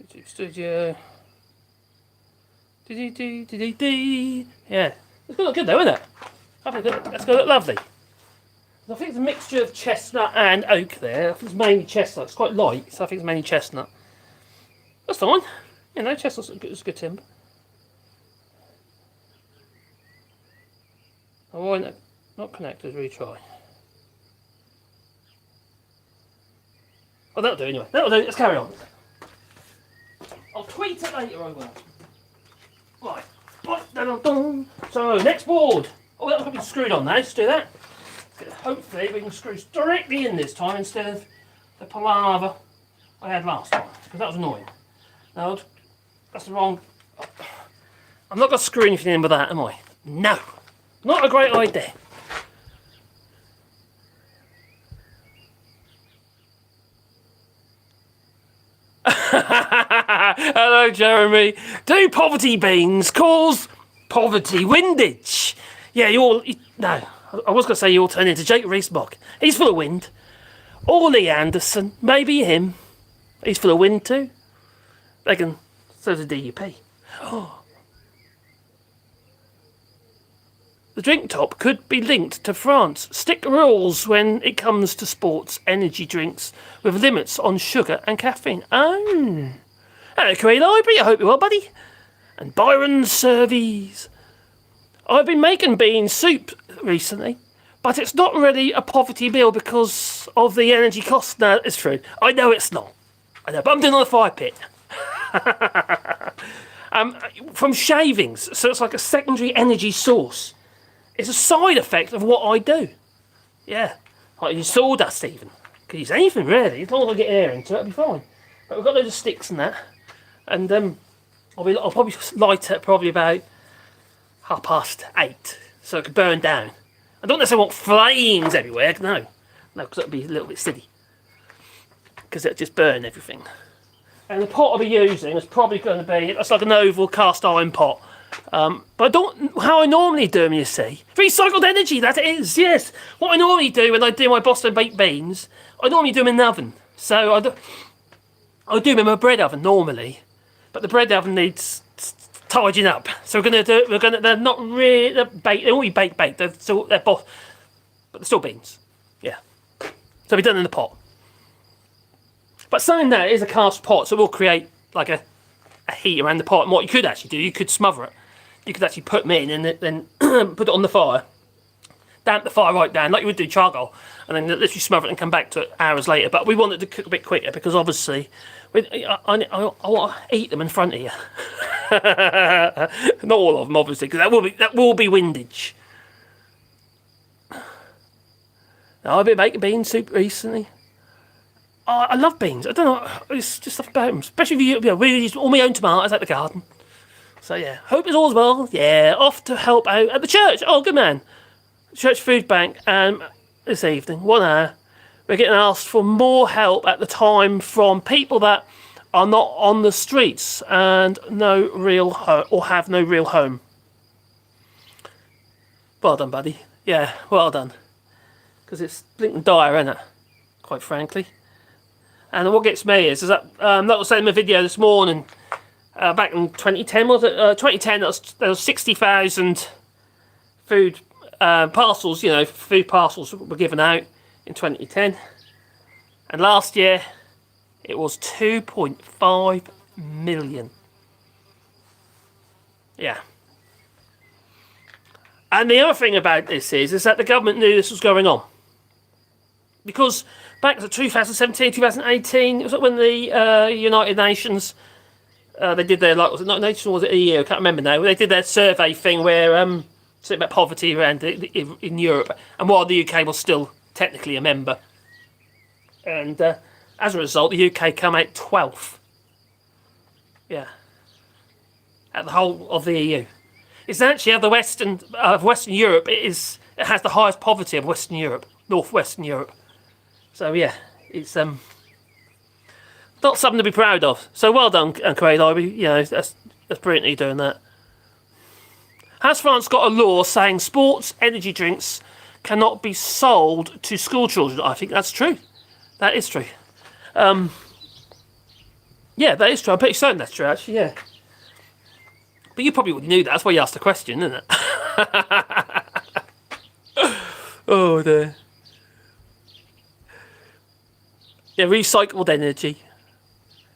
YouTube Studio. Yeah. It's going to look good though, isn't it? I think that's going to look lovely. I think it's a mixture of chestnut and oak there. I think it's mainly chestnut. It's quite light, so I think it's mainly chestnut. That's fine. You know, chestnut's a good timber. Oh, why not connected? Retry. Oh, that'll do anyway. That'll do. Let's carry on. I'll tweet it later, I will. Right. So, next board. Oh, that'll probably be screwed on now. Let's do that. Hopefully we can screw directly in this time instead of the palaver I had last time, because that was annoying. No, that's the wrong... I'm not going to screw anything in with that, am I? No. Not a great idea. Hello, Jeremy. Do poverty beans cause poverty windage? Yeah, no. I was going to say you all turn into Jake Rees-Mogg. He's full of wind. Or Lee Anderson. Maybe him. He's full of wind too. So's the DUP. Oh. The drink top could be linked to France. Stick rules when it comes to sports energy drinks with limits on sugar and caffeine. Oh. Hello, Career Library. I hope you're well, buddy. And Byron Servies. I've been making bean soup recently, but it's not really a poverty meal because of the energy cost. No, it's true. I know it's not. I know, but I'm doing it on the fire pit. From shavings, so it's like a secondary energy source. It's a side effect of what I do. Yeah. Like use sawdust even. Could use anything really, as long as I get air into it, it'll be fine. But we've got loads of sticks and that. And I'll probably light it probably about 8:30, so it could burn down. I don't necessarily want flames everywhere, no, because that'd be a little bit silly. Because it'll just burn everything. And the pot I'll be using is probably going to be, it's like an oval cast iron pot. But I don't, how I normally do them, you see. Recycled energy, that is, yes. What I normally do when I do my Boston baked beans, I normally do them in the oven. So I do them in my bread oven normally, but the bread oven needs tidying up. So they're not really, baked, they won't be baked, they're but they're still beans. Yeah. So they'll be done in the pot. But saying that, it is a cast pot, so it will create like a heat around the pot. And what you could actually do, you could smother it. You could actually put them in and then put it on the fire, damp the fire right down, like you would do charcoal, and then literally smother it and come back to it hours later. But we wanted to cook a bit quicker because obviously I want to eat them in front of you. Not all of them, obviously, because that will be windage. Now, I've been making bean soup recently. Oh, I love beans. I don't know, it's just stuff about them. Especially if we use all my own tomatoes out the garden. So yeah, hope it's all well. Yeah, off to help out at the church. Oh, good man. Church food bank this evening, 1 hour. We're getting asked for more help at the time from people that are not on the streets and no real or have no real home. Well done, buddy. Yeah, well done. Because it's blinking dire, isn't it? Quite frankly. And what gets me is that that was saying in my video this morning. Back in 2010, was it? 2010, there was 60,000 food parcels. You know, food parcels were given out in 2010, and last year it was 2.5 million. Yeah. And the other thing about this is that the government knew this was going on. Because back to 2017, 2018, it was when the United Nations, they did their, like, was it not Nations or was it EU? I can't remember now. They did their survey thing where, something about poverty around in Europe, and while the UK was still technically a member. And as a result, the UK came out 12th. Yeah. At the whole of the EU. It's actually of the Western Europe, it has the highest poverty of Western Europe, Northwestern Europe. So yeah, it's not something to be proud of. So well done, Craig Library. You know, that's brilliant you doing that. Has France got a law saying sports energy drinks cannot be sold to school children? I think that's true. That is true. Yeah, that is true. I'm pretty certain that's true, actually. Yeah. But you probably knew that. That's why you asked the question, isn't it? Oh dear. Yeah, recycled energy.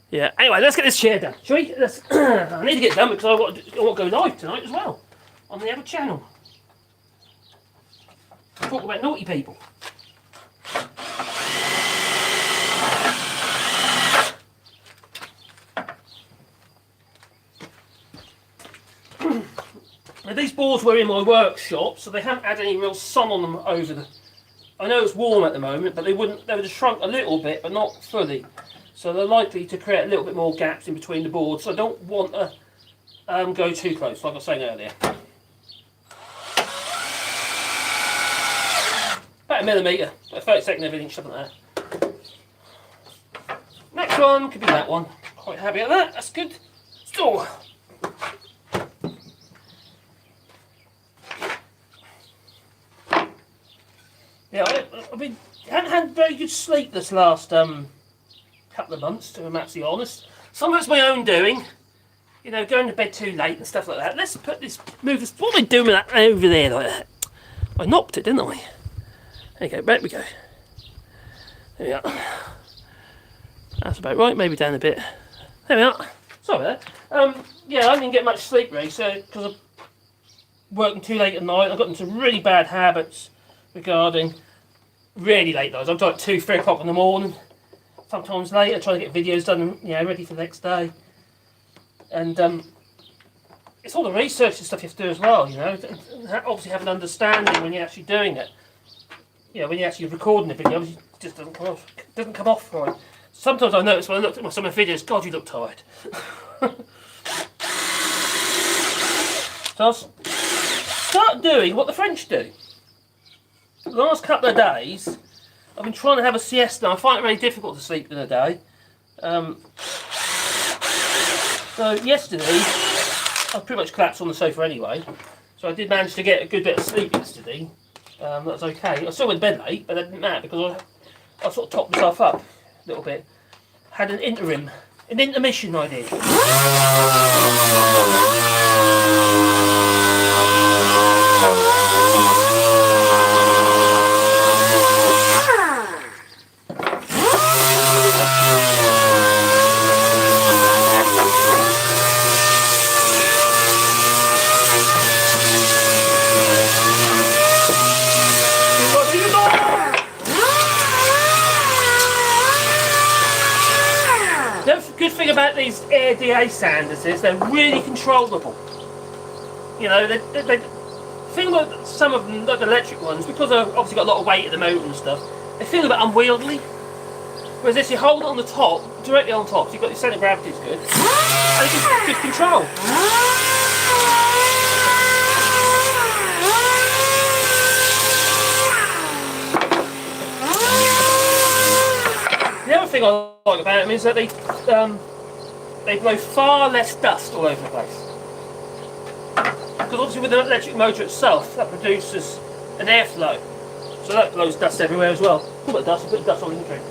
Yeah. Anyway, let's get this chair done, shall we? I need to get it done because I want to go live tonight as well on the other channel. Talk about naughty people. Now, these boards were in my workshop, so they haven't had any real sun on them over the... I know it's warm at the moment, but they would have shrunk a little bit, but not fully. So they're likely to create a little bit more gaps in between the boards. So I don't want to go too close, like I was saying earlier. About 1 millimetre, about 32nd of an inch, something like that. Next one could be that one. Quite happy with that, that's good. So, yeah, I haven't had very good sleep this last couple of months, to be absolutely honest. Some of it's my own doing, you know, going to bed too late and stuff like that. Let's move this. What am I doing with that over there like that? I knocked it, didn't I? There you go. Back we go. There we are. That's about right. Maybe down a bit. There we are. Sorry about that. Yeah, I didn't get much sleep really, so because I'm working too late at night, I've got into really bad habits regarding really late nights. I'm like 2, 3 o'clock in the morning. Sometimes later, trying to get videos done, you know, ready for the next day. And it's all the research and stuff you have to do as well, you know. And obviously have an understanding when you're actually doing it. You know, when you're actually recording the video, it just doesn't come off. Doesn't come off right. Sometimes I notice when I looked at some of the videos, God, you look tired. So I'll start doing what the French do. The last couple of days, I've been trying to have a siesta. I find it very difficult to sleep in a day. So yesterday, I pretty much collapsed on the sofa anyway. So I did manage to get a good bit of sleep yesterday. That was okay. I still went to bed late, but that didn't matter because I sort of topped myself up a little bit. Had an intermission I did. Good thing about these Air DA sanders is they're really controllable. You know, the thing about some of them, like the electric ones, because they've obviously got a lot of weight at the motor and stuff, they feel a bit unwieldy. Whereas this, you hold it on the top, directly on top, so you've got your centre of gravity is good, and it's just good control. The other thing I like about them is that they blow far less dust all over the place. Because obviously with the electric motor itself, that produces an airflow. So that blows dust everywhere as well. A bit of dust, a bit of dust on the drink.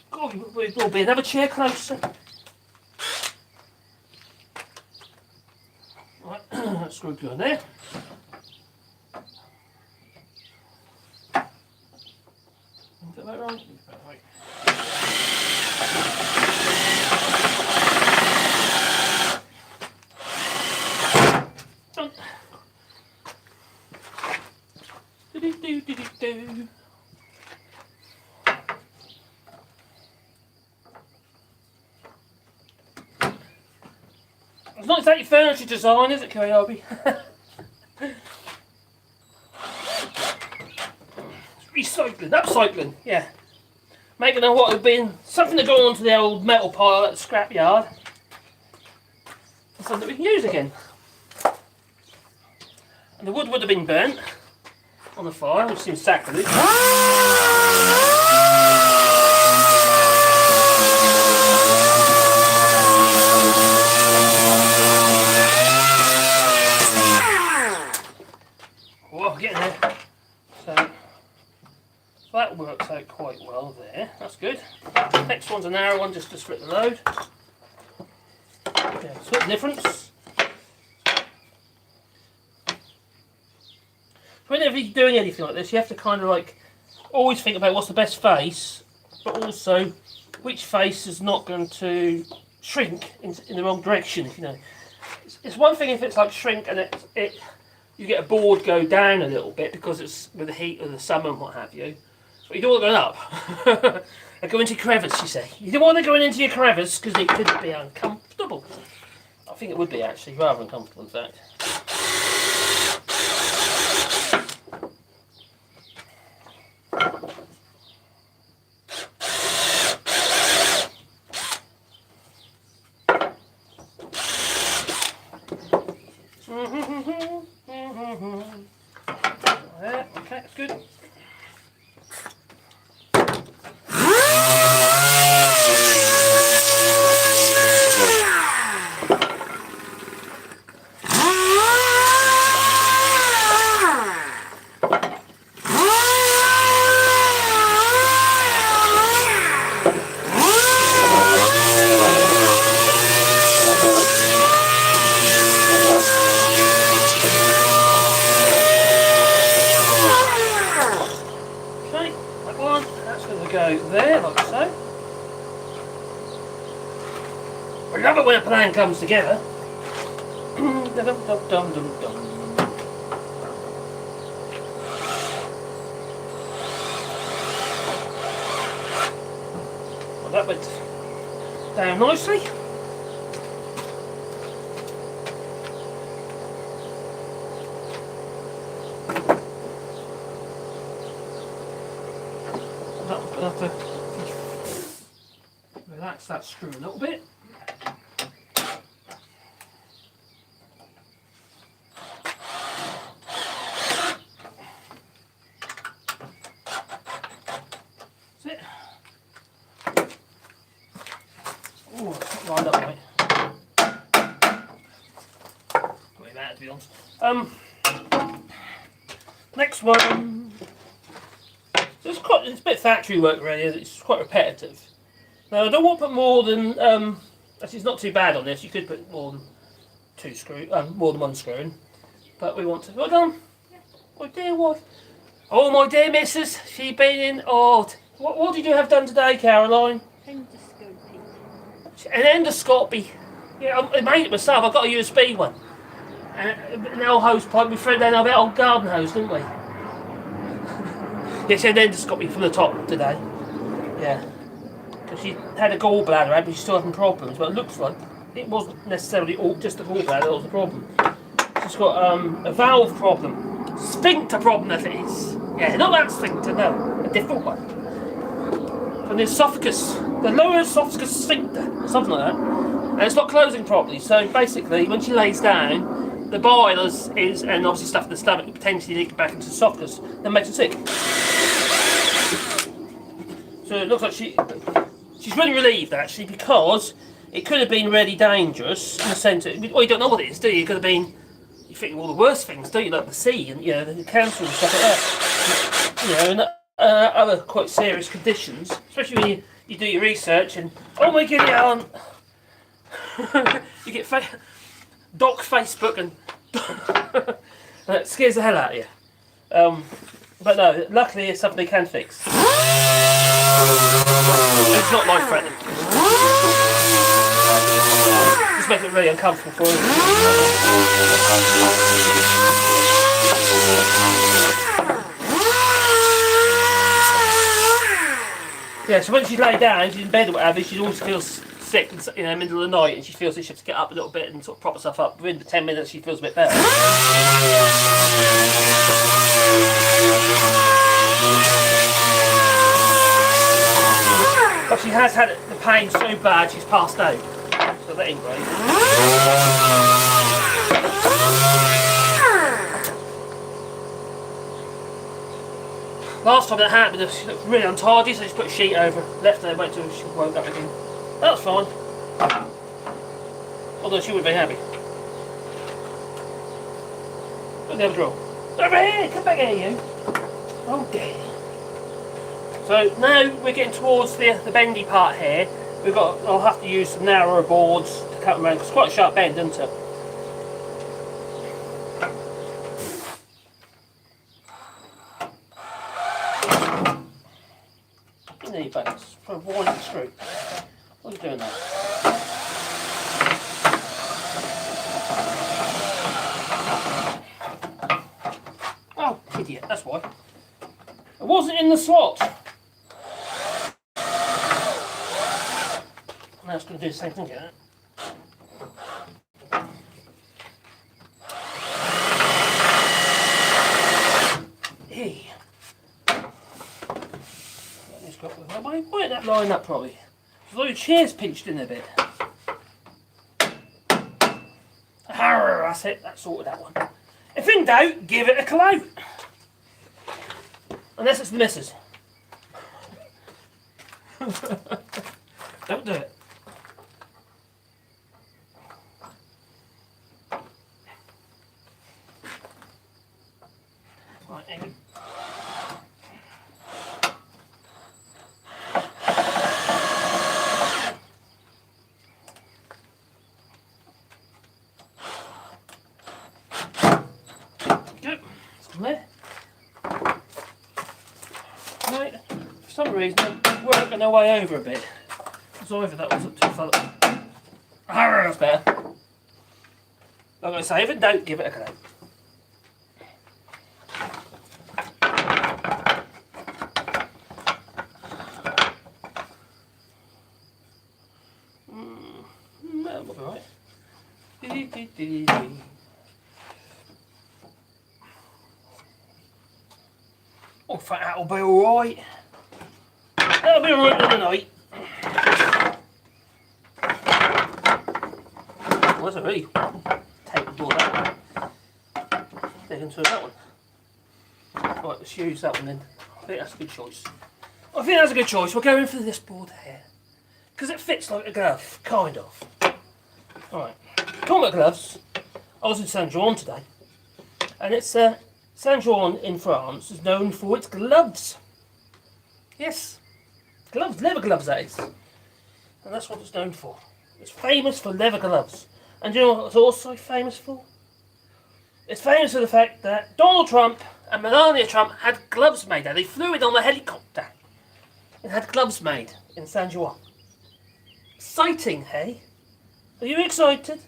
God, will be another chair closer. Right, that screw good there. Is that about right? It's not exactly furniture design, is it, Koyabi? Recycling, upcycling, yeah. Making what would have been something to go onto the old metal pile at the scrapyard. Something that we can use again. And the wood would have been burnt on the fire, which seems sacrilege. Whoa, getting there. So that works out quite well there. That's good. Next one's a narrow one just to split the load. Yeah, split the difference. Whenever you're doing anything like this, you have to kind of like always think about what's the best face, but also which face is not going to shrink in the wrong direction. If you know, it's one thing if it's like shrink and you get a board go down a little bit because it's with the heat of the summer and what have you. But you don't want to go up and go into your crevice, you say. You don't want to go into your crevice because it could be uncomfortable. I think it would be actually rather uncomfortable in fact. There, okay, that's good. Go there, like so. I love it when a plan comes together. Well, that went down nicely. I'll have to relax that screw a little bit. That's it. Oh, it's not lined up right. Pretty bad, to be honest. Next one. It's a bit factory work really. It's quite repetitive. Now I don't want to put more than actually it's not too bad on this. You could put more than more than one screw in, but we want to. Well done, my dear wife. Oh my dear missus, she been in. Oh, what did you have done today, Caroline? Endoscopy. An endoscopy. Yeah, I made it myself. I got a USB one. An old hose pipe. We threw down our old garden hose, didn't we? Yeah, she had an endoscopy from the top today. Yeah. Because she had a gallbladder out, but she's still having problems. But it looks like it wasn't necessarily just the gallbladder that was the problem. She's got a valve problem. Sphincter problem, that it is. Yeah, not that sphincter, no. A different one. From the esophagus. The lower esophagus sphincter. Something like that. And it's not closing properly. So basically, when she lays down, the bile is and obviously stuff in the stomach potentially leaking back into the esophagus. That makes her sick. So it looks like she's really relieved actually, because it could have been really dangerous in the sense that, well, you don't know what it is, do you? It could have been, you think of all the worst things, don't you? Like the sea and the cancer and stuff like that. And other quite serious conditions, especially when you do your research and oh my god, you get doc Facebook and it scares the hell out of you. But no, luckily it's something they can fix. It's not life threatening. Just makes it really uncomfortable for you. Yeah, so when she's laid down, she's in bed or whatever, she always feels sick in the middle of the night, and she feels that she has to get up a little bit and sort of prop herself up. Within 10 minutes she feels a bit better. But she has had the pain so bad she's passed out. So that ain't great. Last time that happened, she looked really untidy, so I just put a sheet over, left her, wait till she woke up again. That was fine. Although she would be happy. But never draw. Over here! Come back here, you! Oh dear. So now we're getting towards the bendy part here. I'll have to use some narrower boards to cut them around, because it's quite a sharp bend, isn't it? In there, buttons for a winding screw. What are you doing there? Oh, idiot, that's why. It wasn't in the slot. Now it's going to do the same thing, isn't it? Hey. Why ain't that lined up properly? There's your chair's pinched in a bit. That's it, that sorted that one. If in doubt, give it a clout. Unless it's the missus. Don't do it. Right, Amy. There. Right, for some reason I'm working their way over a bit. So either that wasn't too far. That's better. Like I say, if it don't, give it a crack. I think that'll be alright. That'll be alright for the night. Well, that's a really capable that one. They can turn that one. Right, let's use that one then. I think that's a good choice. I think that's a good choice. We're going for this board here. Because it fits like a glove, kind of. Alright, talking about gloves, I was in Saint Jean today. And it's Saint Jean in France is known for its gloves. Yes, gloves, leather gloves that is. And that's what it's known for. It's famous for leather gloves. And do you know what it's also famous for? It's famous for the fact that Donald Trump and Melania Trump had gloves made there. They flew in on a helicopter and had gloves made in Saint Jean. Exciting, hey? Are you excited?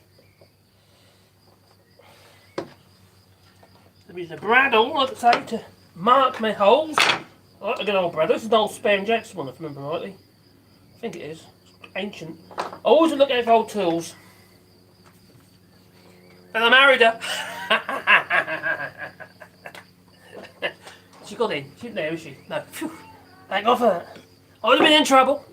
I'm using a bradle, like I say, to mark my holes. I like a good old bradle. This is an old Spare and Jackson one, if I remember rightly. I think it is. It's ancient. I always look out for old tools. And I married her. She got in. She didn't know, is she? No. Phew. Thank God for that. I would have been in trouble.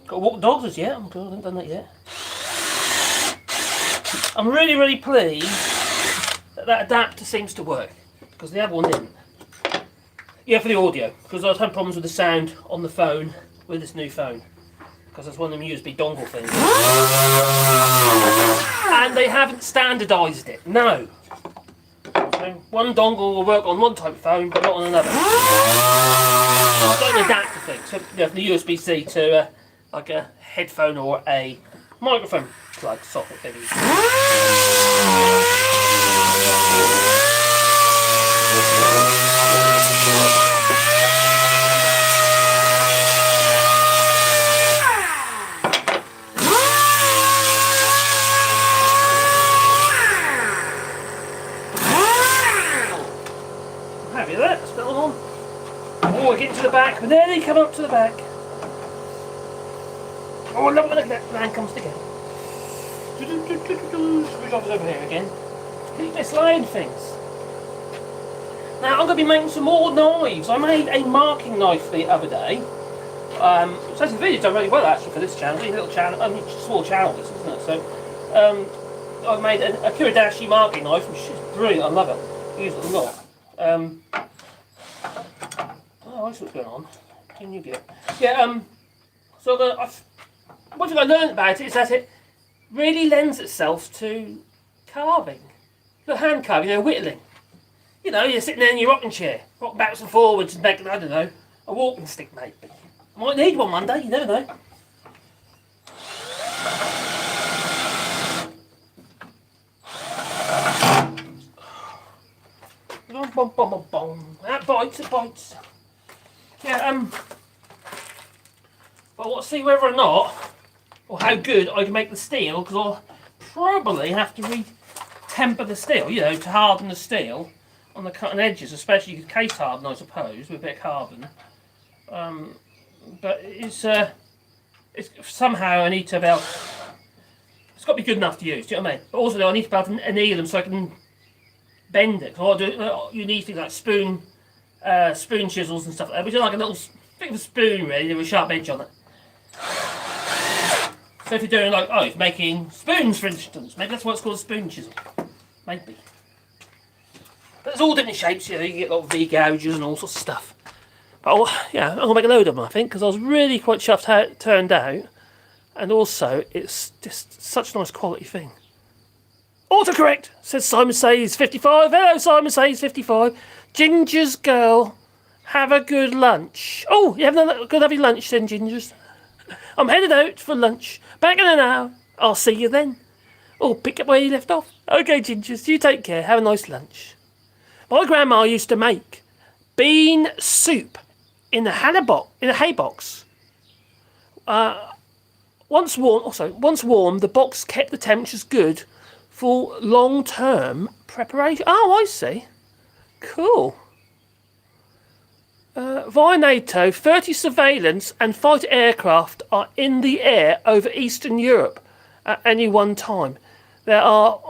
Got to walk the dogs as yet. I'm good. I haven't done that yet. I'm really, really pleased that that adapter seems to work. Because the other one didn't. Yeah, for the audio. Because I was having problems with the sound on the phone with this new phone. Because that's one of them USB dongle things. And they haven't standardised it. No. So one dongle will work on one type of phone, but not on another. It's like an adapter thing. So you know, from the USB-C to like a headphone or a microphone plug socket thing. Happy with that, it's got on. Oh, we're getting to the back, we're nearly coming up to the back. Oh, I love it when that line comes together. Screwdriver's over here again. Keep mislaying things. Now, I'm going to be making some more knives. I made a marking knife the other day. So the video's done really well actually for this channel. It's a little channel, small channel this, isn't it? So, I've made a Kiradashi marking knife, which is brilliant, I love it. I use it a lot. Oh, I see what's going on. Can you get? Yeah. So one thing I learned about it is that it really lends itself to carving, the hand carving, whittling. You know, you're sitting there in your rocking chair, rocking backwards and forwards, and making, I don't know, a walking stick, maybe. I might need one day. You never know. That bites, it bites. Yeah, but I want to see whether or not, or how good I can make the steel, because I'll probably have to re-temper the steel, to harden the steel on the cutting edges, especially case harden, I suppose, with a bit of carbon. But it's somehow I need to it's got to be good enough to use, do you know what I mean? But also I need to be able to anneal them so I can bend it. So you need things like spoon chisels and stuff like that, which is like a little bit of a spoon really with a sharp edge on it. So if you're doing if making spoons for instance, maybe that's why it's called a spoon chisel. Maybe. But there's all different shapes, you get a lot of V-gouges and all sorts of stuff. But I'm going to make a load of them I think, because I was really quite chuffed how it turned out. And also, it's just such a nice quality thing. Autocorrect, says Simon Says 55. Hello, Simon Says 55. Ginger's girl, have a good lunch. Oh, you having a good lovely lunch then, Gingers? I'm headed out for lunch. Back in an hour. I'll see you then. Oh, pick up where you left off. Okay, Gingers, you take care. Have a nice lunch. My grandma used to make bean soup in a hay box. Once warm, the box kept the temperatures good for long-term preparation. Oh, I see. Cool. Via NATO, 30 surveillance and fighter aircraft are in the air over Eastern Europe at any one time. There are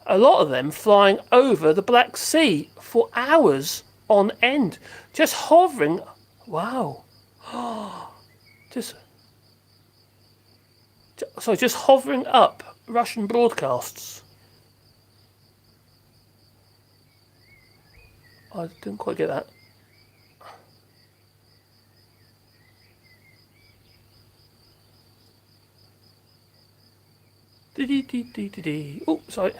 a lot of them flying over the Black Sea for hours on end, just hovering. Wow, just hovering up Russian broadcasts. I didn't quite get that. Oh, sorry.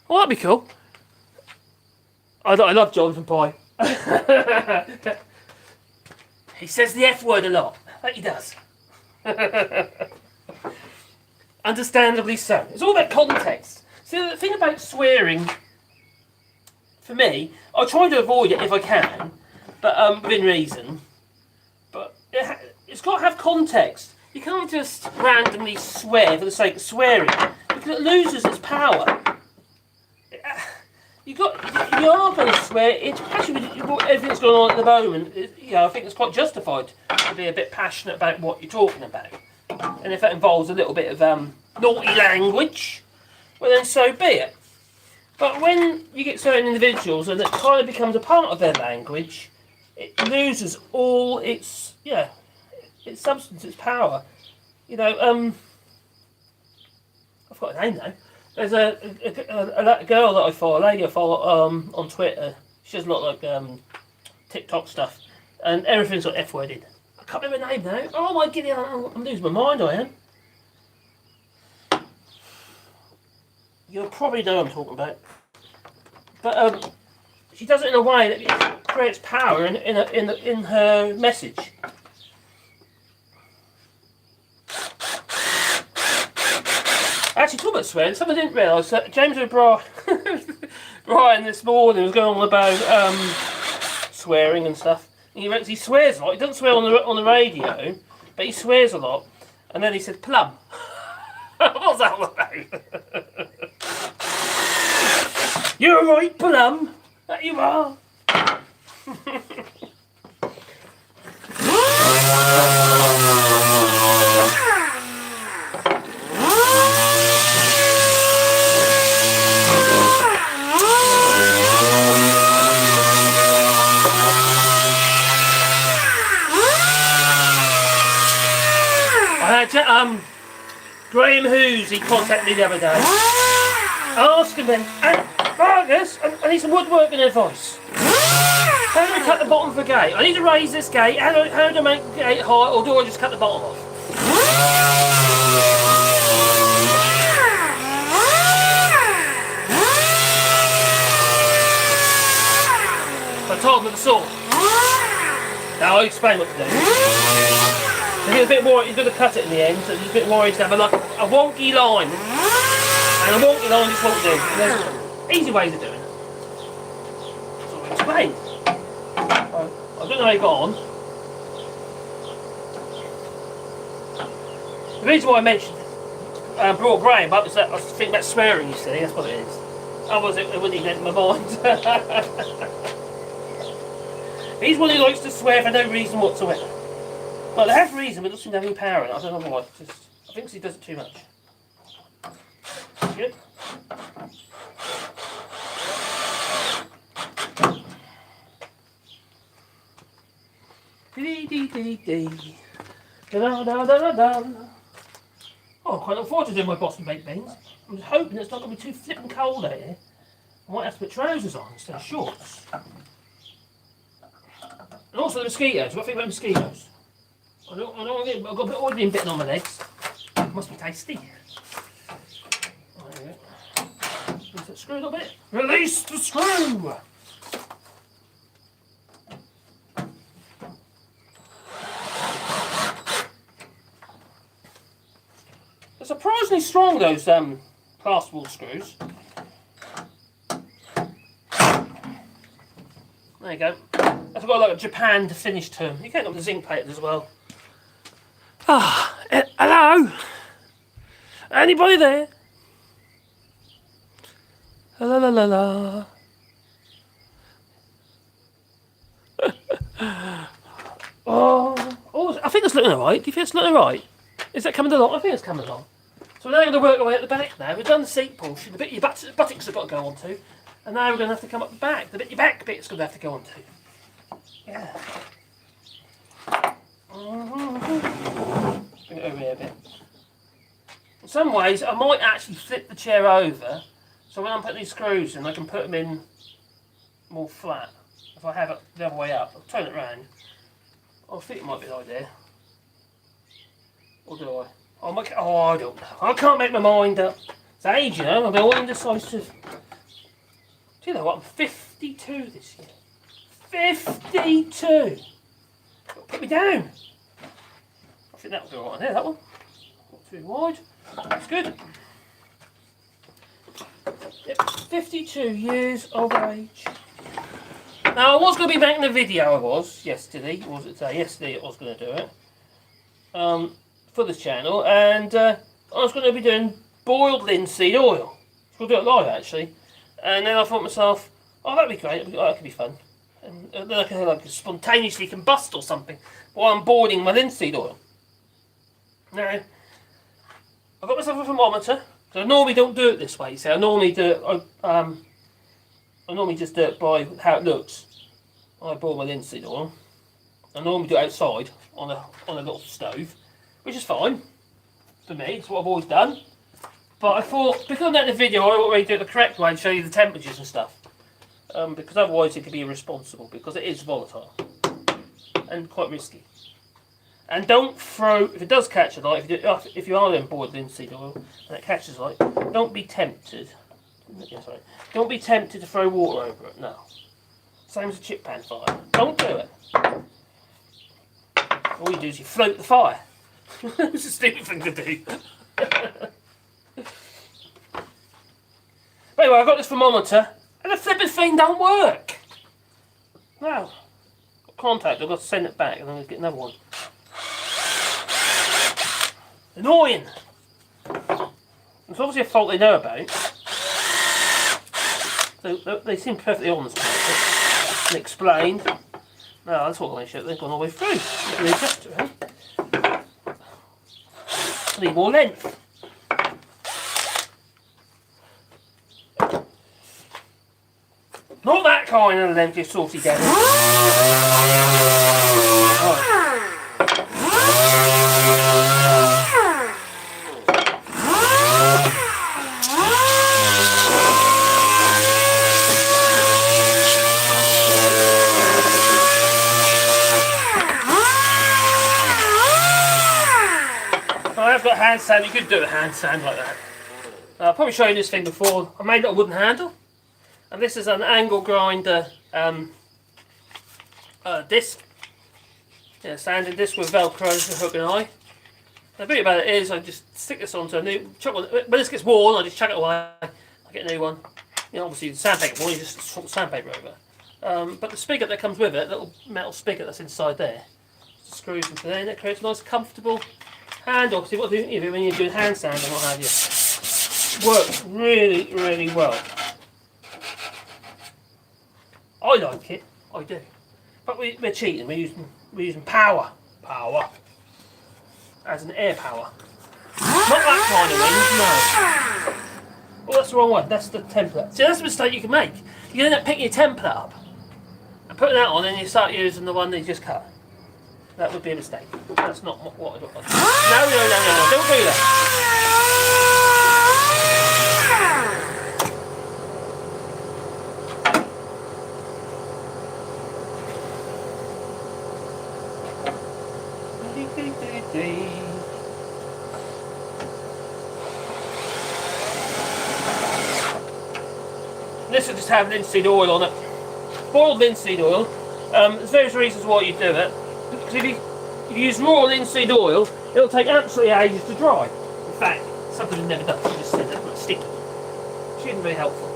Well, that'd be cool. I love Jonathan Pye. He says the F word a lot. That he does. Understandably so. It's all about context. See, the thing about swearing, for me, I try to avoid it if I can, but within reason. But it's got to have context. You can't just randomly swear for the sake of swearing, because it loses its power. You are going to swear, especially with everything that's going on at the moment. I think it's quite justified to be a bit passionate about what you're talking about. And if that involves a little bit of naughty language, well then so be it. But when you get certain individuals and it kind of becomes a part of their language, it loses all its substance, its power. I've got a name now. There's a girl that I follow, a lady I follow on Twitter. She does a lot of TikTok stuff, and everything's got F worded. I can't remember her name now. Oh my giddy, I'm losing my mind, I am. You'll probably know what I'm talking about. But she does it in a way that creates power in her message. Actually, talking about swearing, someone didn't realise that James O'Brien this morning was going on about swearing and stuff. He swears a lot. He doesn't swear on the radio, but he swears a lot. And then he said plum. What's that all about? You're right, plum. That you are. Graham Hughes, he contacted me the other day, asking me, Marcus, I need some woodworking advice. How do I cut the bottom of a gate? I need to raise this gate. How do I make the gate high, or do I just cut the bottom off? I told him the saw. Now I'll explain what to do. So he's a bit worried, he's going to cut it in the end, so he's a bit worried to have a wonky line. And a wonky line just won't do. And there's easy ways of doing it. So I'll explain. I don't know how you got on. The reason why I mentioned brought Graham up is that I was thinking about swearing, you see, that's what it is. Otherwise it wouldn't even enter my mind. He's one who likes to swear for no reason whatsoever. Well, they have reason, but it doesn't seem to have any power in it. I don't know why. I think he does it too much. Good. Oh, I quite look forward to doing my Boston baked beans. I'm just hoping it's not going to be too flipping cold out here. I might have to put trousers on instead of shorts. And also the mosquitoes. What do you think about mosquitoes? I've got a bit of oil bitten on my legs. Must be tasty. There we go. Release that screw a little bit. Release the screw! They're surprisingly strong, those plasterboard screws. There you go. I've got like a Japan to finish term. You can get the zinc plated as well. Ah, hello? Anybody there? La la la la. Oh, I think it's looking alright. Do you think it's looking alright? Is that coming along? I think it's coming along. So we're now going to work our way at the back now. We've done the seat portion, the bit your buttocks have got to go onto. And now we're going to have to come up the back. The bit your back bit's going to have to go onto. Yeah. Bring it over here a bit. In some ways, I might actually flip the chair over, so when I'm putting these screws in, I can put them in more flat. If I have it the other way up, I'll turn it round. I think it might be an idea. Or do I? I don't know. I can't make my mind up. It's age, you know. I've been all indecisive. Do you know what? I'm 52 this year. 52! Put me down. I think that'll be alright there, that one. Not too wide. That's good. Yep, 52 years of age. Now, I was going to be making a video, yesterday. Or was it today? Yesterday I was going to do it. For this channel. And I was going to be doing boiled linseed oil. I was going to do it live, actually. And then I thought to myself, oh, that'd be great. That could be fun. And then I can like spontaneously combust or something while I'm boiling my linseed oil. Now, I've got myself a thermometer. So I normally don't do it this way. So I normally do it. I normally just do it by how it looks. I boil my linseed oil. I normally do it outside on a little stove, which is fine for me. It's what I've always done. But I thought, because I'm making a video, I already do it the correct way and show you the temperatures and stuff. Because otherwise it could be irresponsible, because it is volatile and quite risky. And don't throw, if it does catch a light, if you are in boiled linseed oil and it catches a light, don't be tempted. Yeah, sorry. Don't be tempted to throw water over it. No. Same as a chip pan fire. Don't do it. All you do is you float the fire. It's a stupid thing to do. But anyway, I've got this thermometer and the flipping thing don't work. Now, got contact, I've got to send it back and I'm going to get another one. Annoying. It's obviously a fault they know about. So they seem perfectly honest about it and explained. No, that's what I show. They've gone all the way through. They adjust it, eh? I need more length. Not that kind of length, you saucy devil. Oh. I've got a hand sand. You could do a hand sand like that. I've probably shown you this thing before. I made a wooden handle. And this is an angle grinder disc. Yeah, sanding disc with Velcro, hook and eye. The beauty about it is I just stick this onto a new, when this gets worn I just chuck it away, I get a new one. You know, obviously the sandpaper one, you just swap the sandpaper over. But the spigot that comes with it, little metal spigot that's inside there, just screws into there and it creates a nice comfortable handle. See what you do when you're doing hand sand and what have you. Works really, really well. I like it, I do. But we're cheating, we're using power. Power. As an air power. Not that kind of wind, no. Well, that's the wrong one, that's the template. See, that's a mistake you can make. You can end up picking your template up and putting that on and you start using the one that you just cut. That would be a mistake. That's not what I do. No, don't do that. This will just have linseed oil on it. Boiled linseed oil. There's various reasons why you do it. Because if you use raw linseed oil, it'll take absolutely ages to dry. In fact, something I've never done. I just said that, but it's sticky. Which isn't very helpful.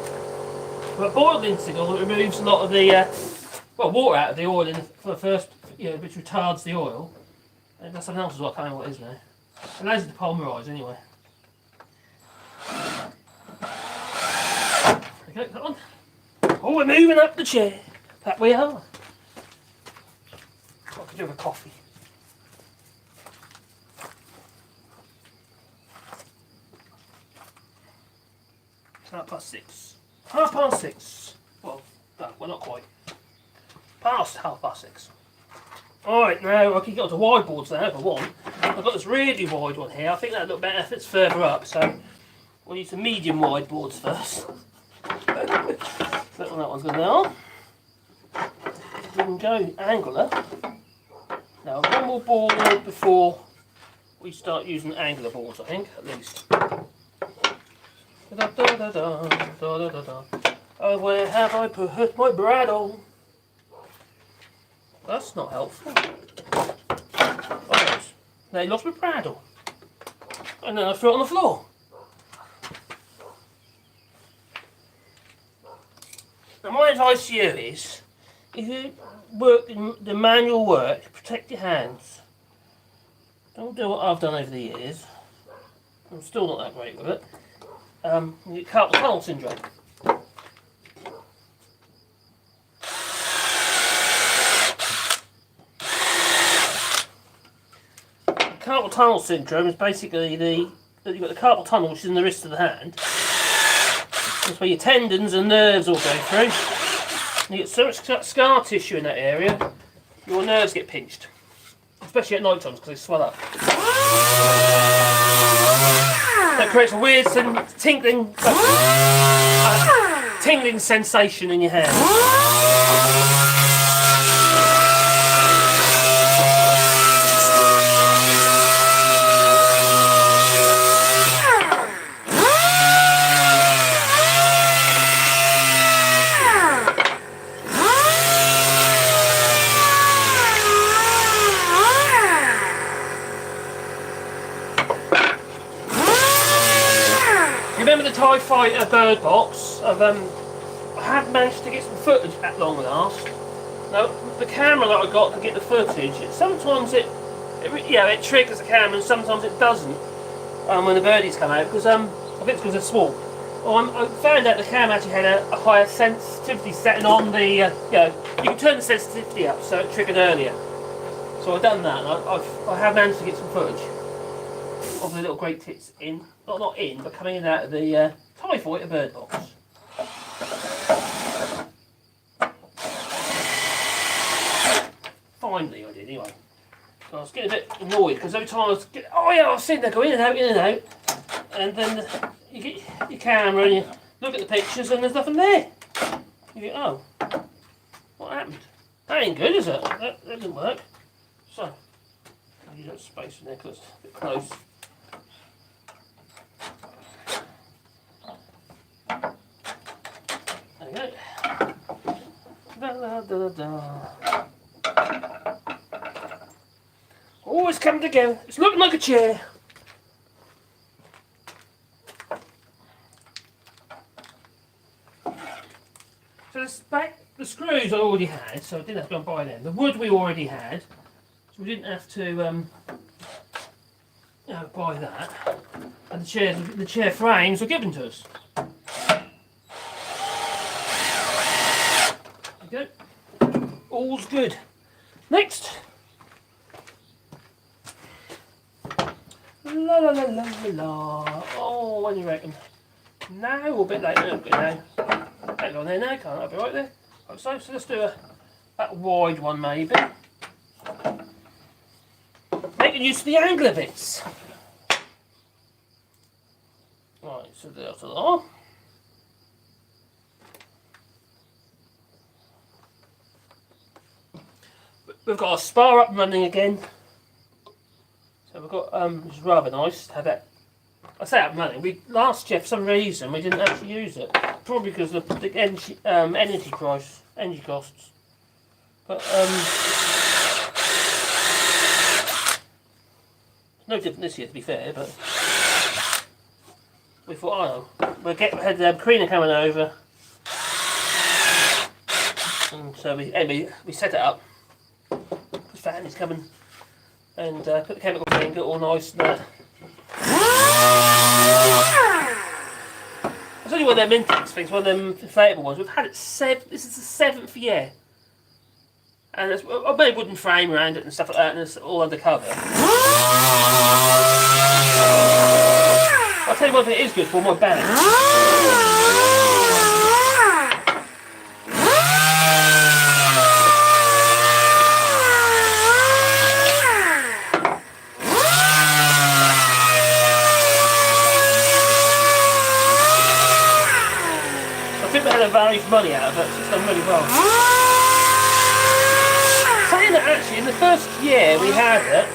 But boiled linseed oil removes a lot of the water out of the oil for the first, which retards the oil. And that's something else as well. I can't remember what it is now. It allows it to polymerise anyway. Okay, that one. Oh, we're moving up the chair. That we are. I could do with a coffee. It's 6:30. 6:30. Well, no, we're not quite. Past 6:30. Alright, now I can get onto wide boards now if I want. I've got this really wide one here. I think that'll look better if it's further up, so we'll use the medium wide boards first. That one's good now. We can go angular. Now, one more board before we start using angular boards, I think, at least. Da, da, da, da, da, da, da. Oh, where have I put my bridle? That's not helpful. Oh, now I lost my bridle. And then I threw it on the floor. Now my advice to you is, if you work in the manual work, protect your hands. Don't do what I've done over the years. I'm still not that great with it. You get carpal tunnel syndrome. Carpal tunnel syndrome is basically you've got the carpal tunnel, which is in the wrist of the hand. That's where your tendons and nerves all go through. You get so much scar tissue in that area, your nerves get pinched. Especially at night times because they swell up. That creates a weird tingling sensation in your hand. Remember the TIE Fighter bird box? I had managed to get some footage at long last. Now, the camera that I got to get the footage, sometimes it triggers the camera and sometimes it doesn't when the birdies come out, because I think it's because they're small. I found out the camera actually had a higher sensitivity setting on the, you can turn the sensitivity up so it triggered earlier. So I've done that, and I have managed to get some footage of the little great tits in, not in, but coming in out of the TIE Fighter bird box. Finally I did, anyway. So I was getting a bit annoyed, because every time I was getting, I was sitting there going in and out, and then you get your camera and you look at the pictures and there's nothing there. You think, oh, what happened? That ain't good, is it? That didn't work. So, I use that space in there because it's a bit close. There you go. Da, da, da, da. Always come together. It's looking like a chair. So the screws I already had, so I didn't have to go and buy them. The wood we already had, so we didn't have to buy that. And the chair frames were given to us. There we go. All's good. Next. La la la la la. Oh, what do you reckon? Now or a bit later? A bit now. Hang on there now, can't I be right there? Like so. So let's do that wide one maybe. Making use of the angler bits. Right, so there's a lot. We've got our spar up and running again. So we've got, which is rather nice to have that. I say up and running. Last year, for some reason, we didn't actually use it. Probably because of the energy costs. But no different this year, to be fair. But we thought, we had Karina coming over, and so we set it up. The fan is coming, and put the chemical in, get it all nice and that. It's only only one of them Intex things, one of them inflatable ones. We've had it this is the 7th year. And it's I've made a wooden frame around it and stuff like that, and it's all undercover. I'll tell you one thing it is good for, my back. I think we had a value for money out of it, it's done really well. Saying that actually, in the first year we had it,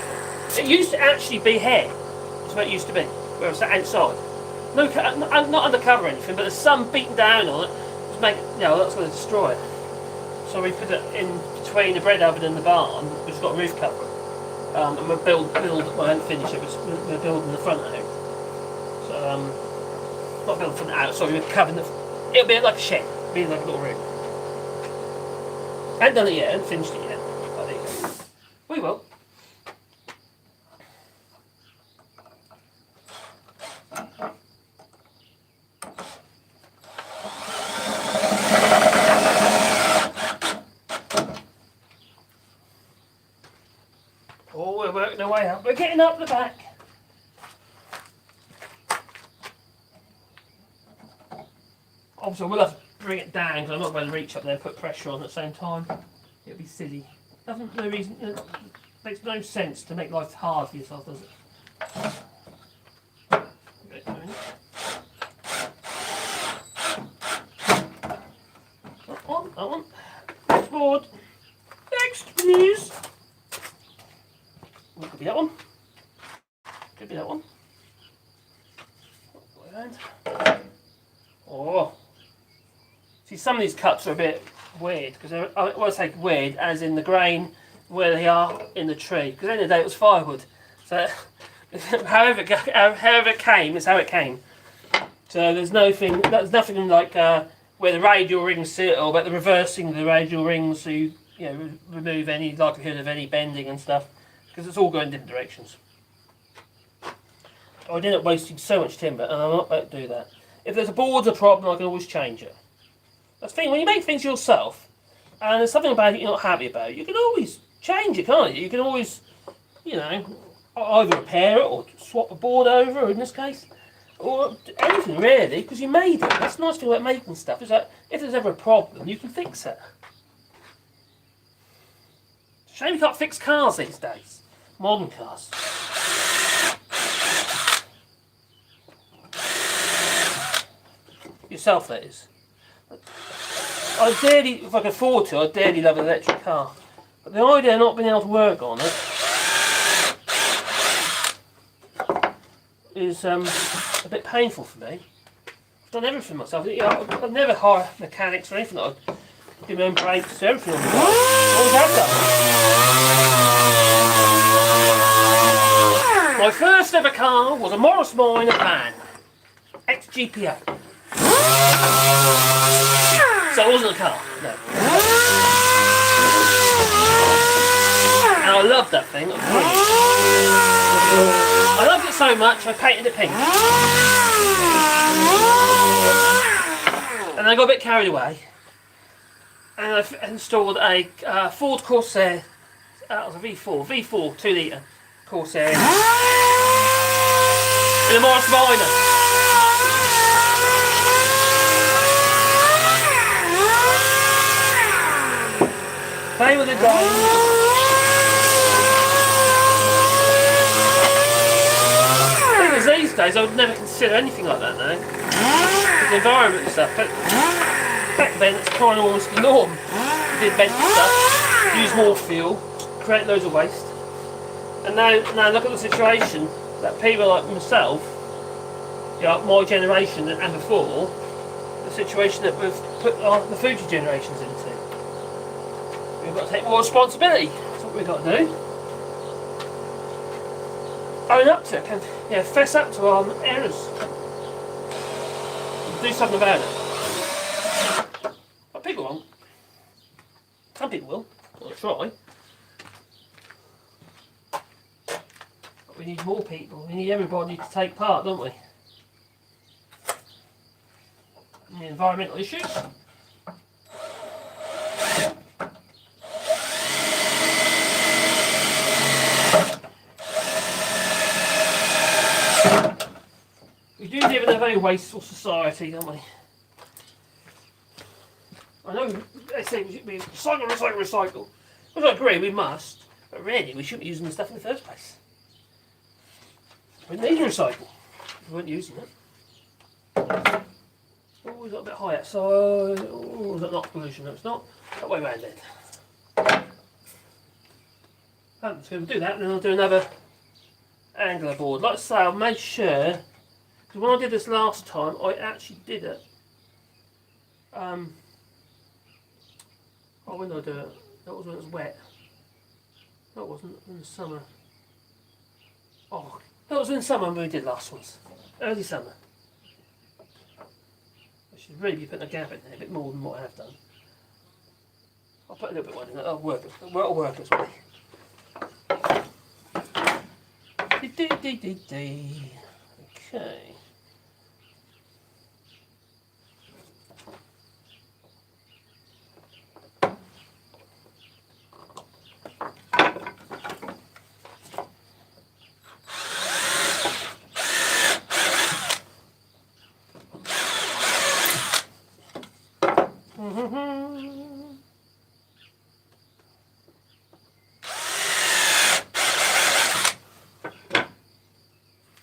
it used to actually be hair. That's what it used to be, where it was outside. No, not undercover or anything, but there's some beaten down on it to make, that's going to destroy it. So we put it in between the bread oven and the barn, which has got a roof cover. And we'll build, well, I haven't finished it, we're building the front out. So, not building the front out, sorry, we're covering it'll be like a shed, it'll be like a little room. I haven't done it yet, I haven't finished it yet. But there you go. We will. Oh, we're working our way up. We're getting up the back. Obviously, we'll have to bring it down because I'm not going to reach up there and put pressure on at the same time. It'll be silly. It makes no sense to make life hard for yourself, does it? That one. Next board. Next, please. Could be that one. Could be that one. Oh. See, some of these cuts are a bit weird because I want to say weird as in the grain where they are in the tree. Because at the end of the day, it was firewood. So, however it came, it's how it came. So there's nothing like where the radial rings sit or about the reversing of the radial rings so you remove any likelihood of any bending and stuff. Because it's all going different directions. I ended up wasting so much timber, and I'm not about to do that. If there's a board's a problem, I can always change it. That's the thing, when you make things yourself, and there's something about it you're not happy about, you can always change it, can't you? You can always, either repair it, or swap the board over, or in this case, or anything really, because you made it. That's the nice thing about making stuff, is that if there's ever a problem, you can fix it. Shame you can't fix cars these days. Modern cars. Yourself, that is. If I could afford to, I'd dearly love an electric car. But the idea of not being able to work on it is a bit painful for me. I've done everything myself. I've never hired mechanics or anything. I'd do my own brakes, everything on the car. Always have done. My first ever car was a Morris Minor van, ex-GPA. So it wasn't a car, no. And I loved that thing, it was brilliant. I loved it so much I painted it pink. And I got a bit carried away. And I installed a Ford Corsair, it was a V4 2 litre Corsair in a Morris Minor. Play with the drone. Because these days I would never consider anything like that now. The environment and stuff. But back then it's kind of almost the norm. You did invent stuff, use more fuel, create loads of waste. And now look at the situation that people like myself, my generation and before, the situation that we've put the future generations into. We've got to take more responsibility. That's what we've got to do. Own up to it, fess up to our errors. Do something about it. But people won't. Some people will. I'll try. But we need more people. We need everybody to take part, don't we? and the environmental issues. We do live in a very wasteful society, don't we? I know they say we should be recycle. Which I agree, we must. But really, we shouldn't be using the stuff in the first place. We need to recycle. We weren't using it. Oh, we got a bit high outside. Oh, is that not pollution? No, it's not. That way round then. So we'll do that, and then I'll do another angler board. Like I say, I'll make sure, because when I did this last time, I actually did it. Oh, when did I do it? That was when it was wet. That wasn't in the summer. Oh, that was in summer when we did last ones. Early summer. I should really be putting a gap in there, a bit more than what I have done. I'll put a little bit more in there. That'll work. That'll work as well. Okay.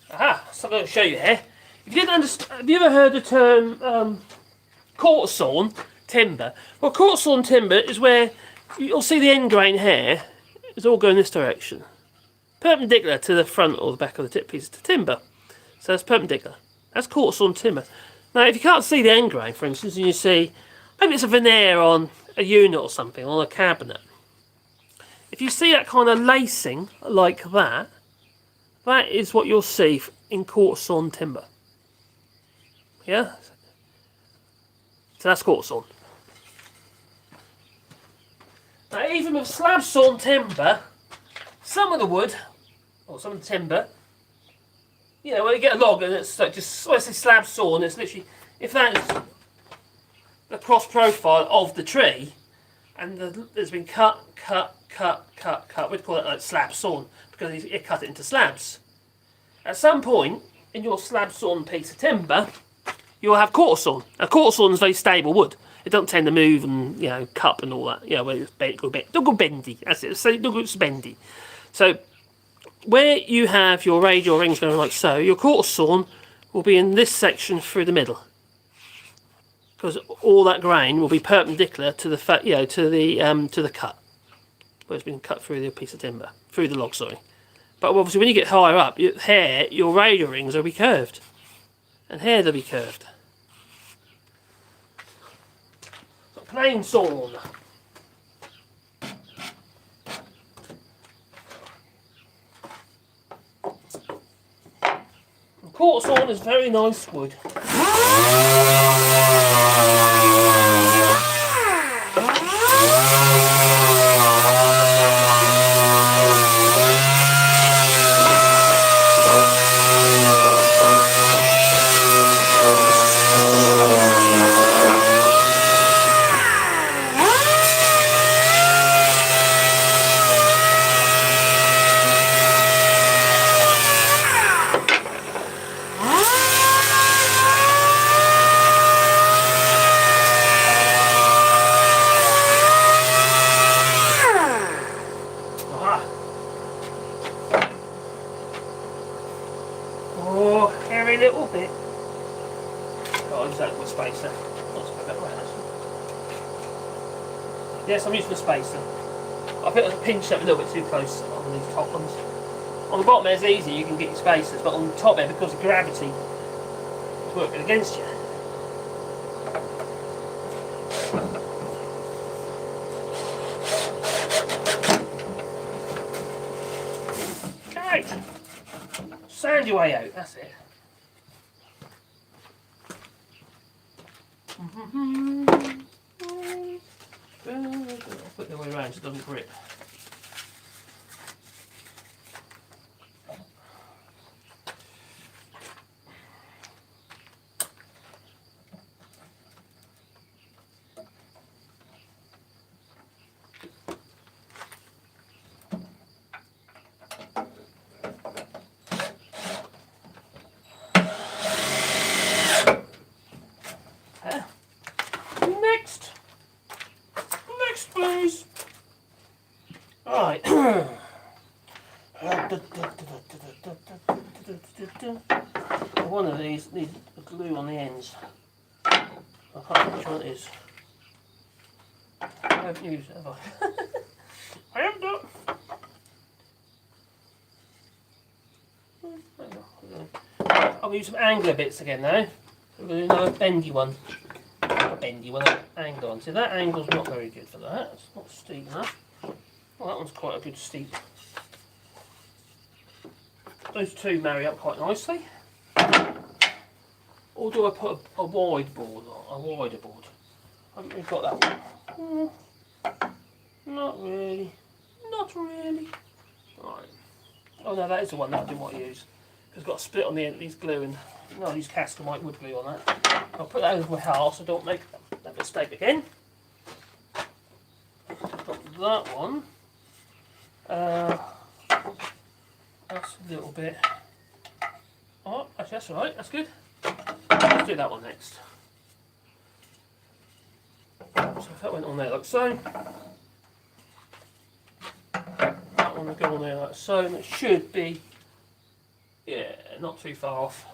Aha, so I'm going to show you here. If you didn't understand, have you ever heard the term quarter sawn timber? Well, quarter sawn timber is where you'll see the end grain here is all going this direction, perpendicular to the front or the back of the tip piece of the timber. So that's perpendicular. That's quarter sawn timber. Now, if you can't see the end grain, for instance, and you see maybe it's a veneer on a unit or something, on a cabinet. If you see that kind of lacing like that, that is what you'll see in quarter sawn timber. Yeah? So that's quarter sawn. Now, even with slab sawn timber, some of the wood, or some of the timber, you know, when you get a log and it's like just, when I say slab sawn, it's literally, if that's the cross profile of the tree, and there's been cut, we'd call it like slab sawn, because you cut it into slabs. At some point, in your slab sawn piece of timber, you'll have quarter sawn. Now, quarter sawn is very stable wood. It doesn't tend to move and, you know, cup and all that. You know, where it's don't go bendy. That's it. So don't go bendy. So where you have your radial rings going like so, your quarter sawn will be in this section through the middle, because all that grain will be perpendicular to the to the cut where it's been cut through the piece of timber, through the log. Sorry, but obviously when you get higher up, here your radial rings will be curved, and here they'll be curved. So plain sawn. Quarter sawn is very nice wood. Oh, every little bit. Oh, I'll use that with spacer. Yes, I'm using the spacer. I think I've pinched up a little bit too close on these top ones. On the bottom there's easy, you can get your spacers, but on the top there, because of gravity, it's working against you. Okay. Sand your way out, that's it. I'll put it the way around so it doesn't grip. one of these needs glue on the ends. I can't remember which one it is. I haven't used it, have I? I haven't done. I'll use some angler bits again now. We're going to do another bendy one. A bendy one, an angle one. See, that angle's not very good for that. It's not steep enough. Well, that one's quite a good steep. Those two marry up quite nicely. Or do I put a wide board on? A wider board? I haven't really got that one. Not really. Not really. Right. Oh no, that is the one that I didn't want to use. Because it's got a split on the end, these glue, and no, I'll use Cascamite wood glue on that. I'll put that over my house so I don't make that mistake again. Got that one. That's a little bit. Oh, actually, that's alright, that's good. Let's do that one next. So if that went on there like so, that one will go on there like so, and it should be, yeah, not too far off.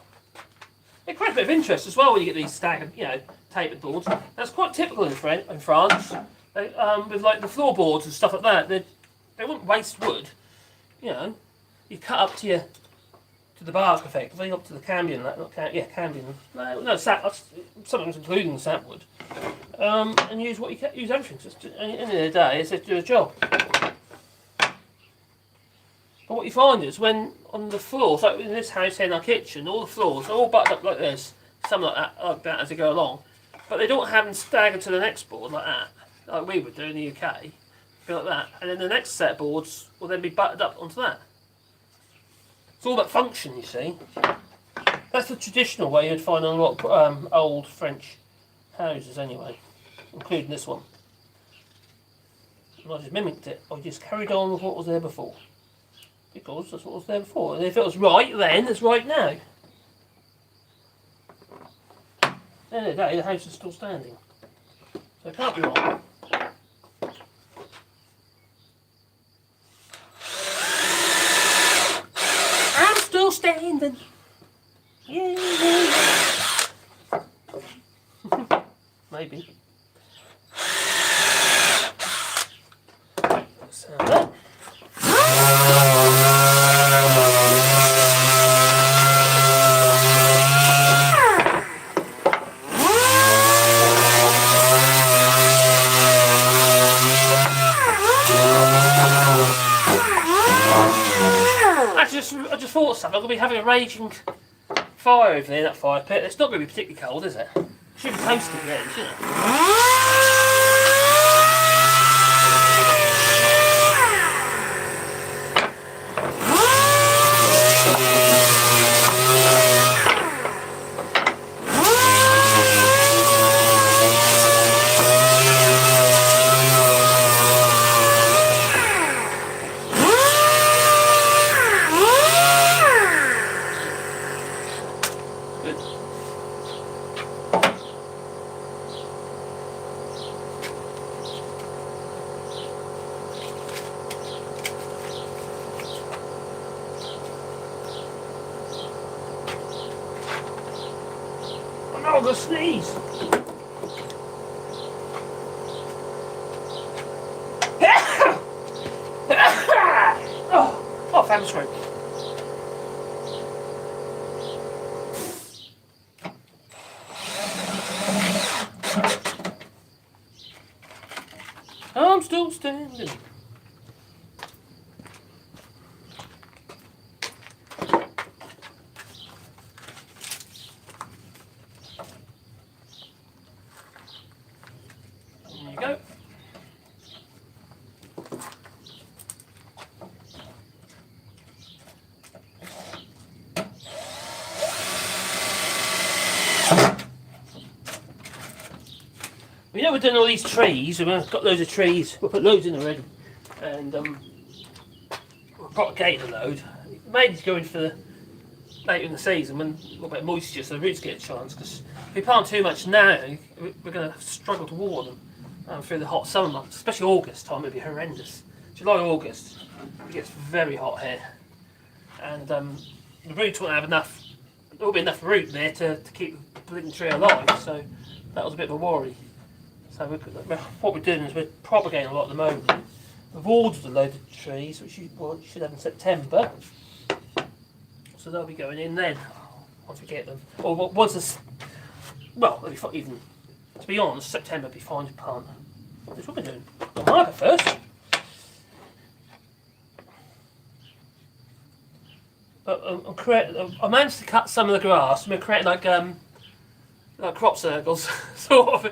It creates a bit of interest as well when you get these staggered, you know, tapered boards. That's quite typical in France. They, with like the floorboards and stuff like that, they wouldn't waste wood. You know, you cut up to the bark effectively, up to the cambium. Cambium. No, sometimes including the sapwood. And use what you can, use everything. Just at the end of the day, it's to do a job. But what you find is when on the floors, like in this house here in our kitchen, all the floors are all buttoned up like this, some like that as they go along. But they don't have them staggered to the next board like that, like we would do in the UK. Be like that, and then the next set of boards will then be buttoned up onto that. It's all about function, you see. That's the traditional way you'd find on a lot of old French houses anyway, including this one. And I just mimicked it, I just carried on with what was there before. Because that's what was there before. And if it was right then, it's right now. At the end of the day, the house is still standing. So it can't be wrong. I'm still standing. Yeah. Maybe. Sound that. I just thought something. I'm going to be having a raging fire over there in that fire pit. It's not going to be particularly cold, is it? Should be toasting then, shouldn't it? I'm going to sneeze. Oh, fan stroke. I'm still standing. There you go. We know we're doing all these trees, and we've got loads of trees. We'll put loads in already, and we've propagated a load. Maybe to go in for the later in the season when a little bit of moisture, so the roots get a chance. Because if we plant too much now, we're going to struggle to water them through the hot summer months, especially August time. It'll be horrendous. July, August, it gets very hot here, and the roots won't have enough there will be enough root there to keep the living tree alive. So that was a bit of a worry. So what we're doing is we're propagating a lot at the moment. We've ordered a load of trees, which you should have in September. So they'll be going in then, once we get them. Or once this, well, even, to be honest, September will be fine to plant. That's what we're doing. Got marker first. But I managed to cut some of the grass, and we're creating like crop circles, sort of,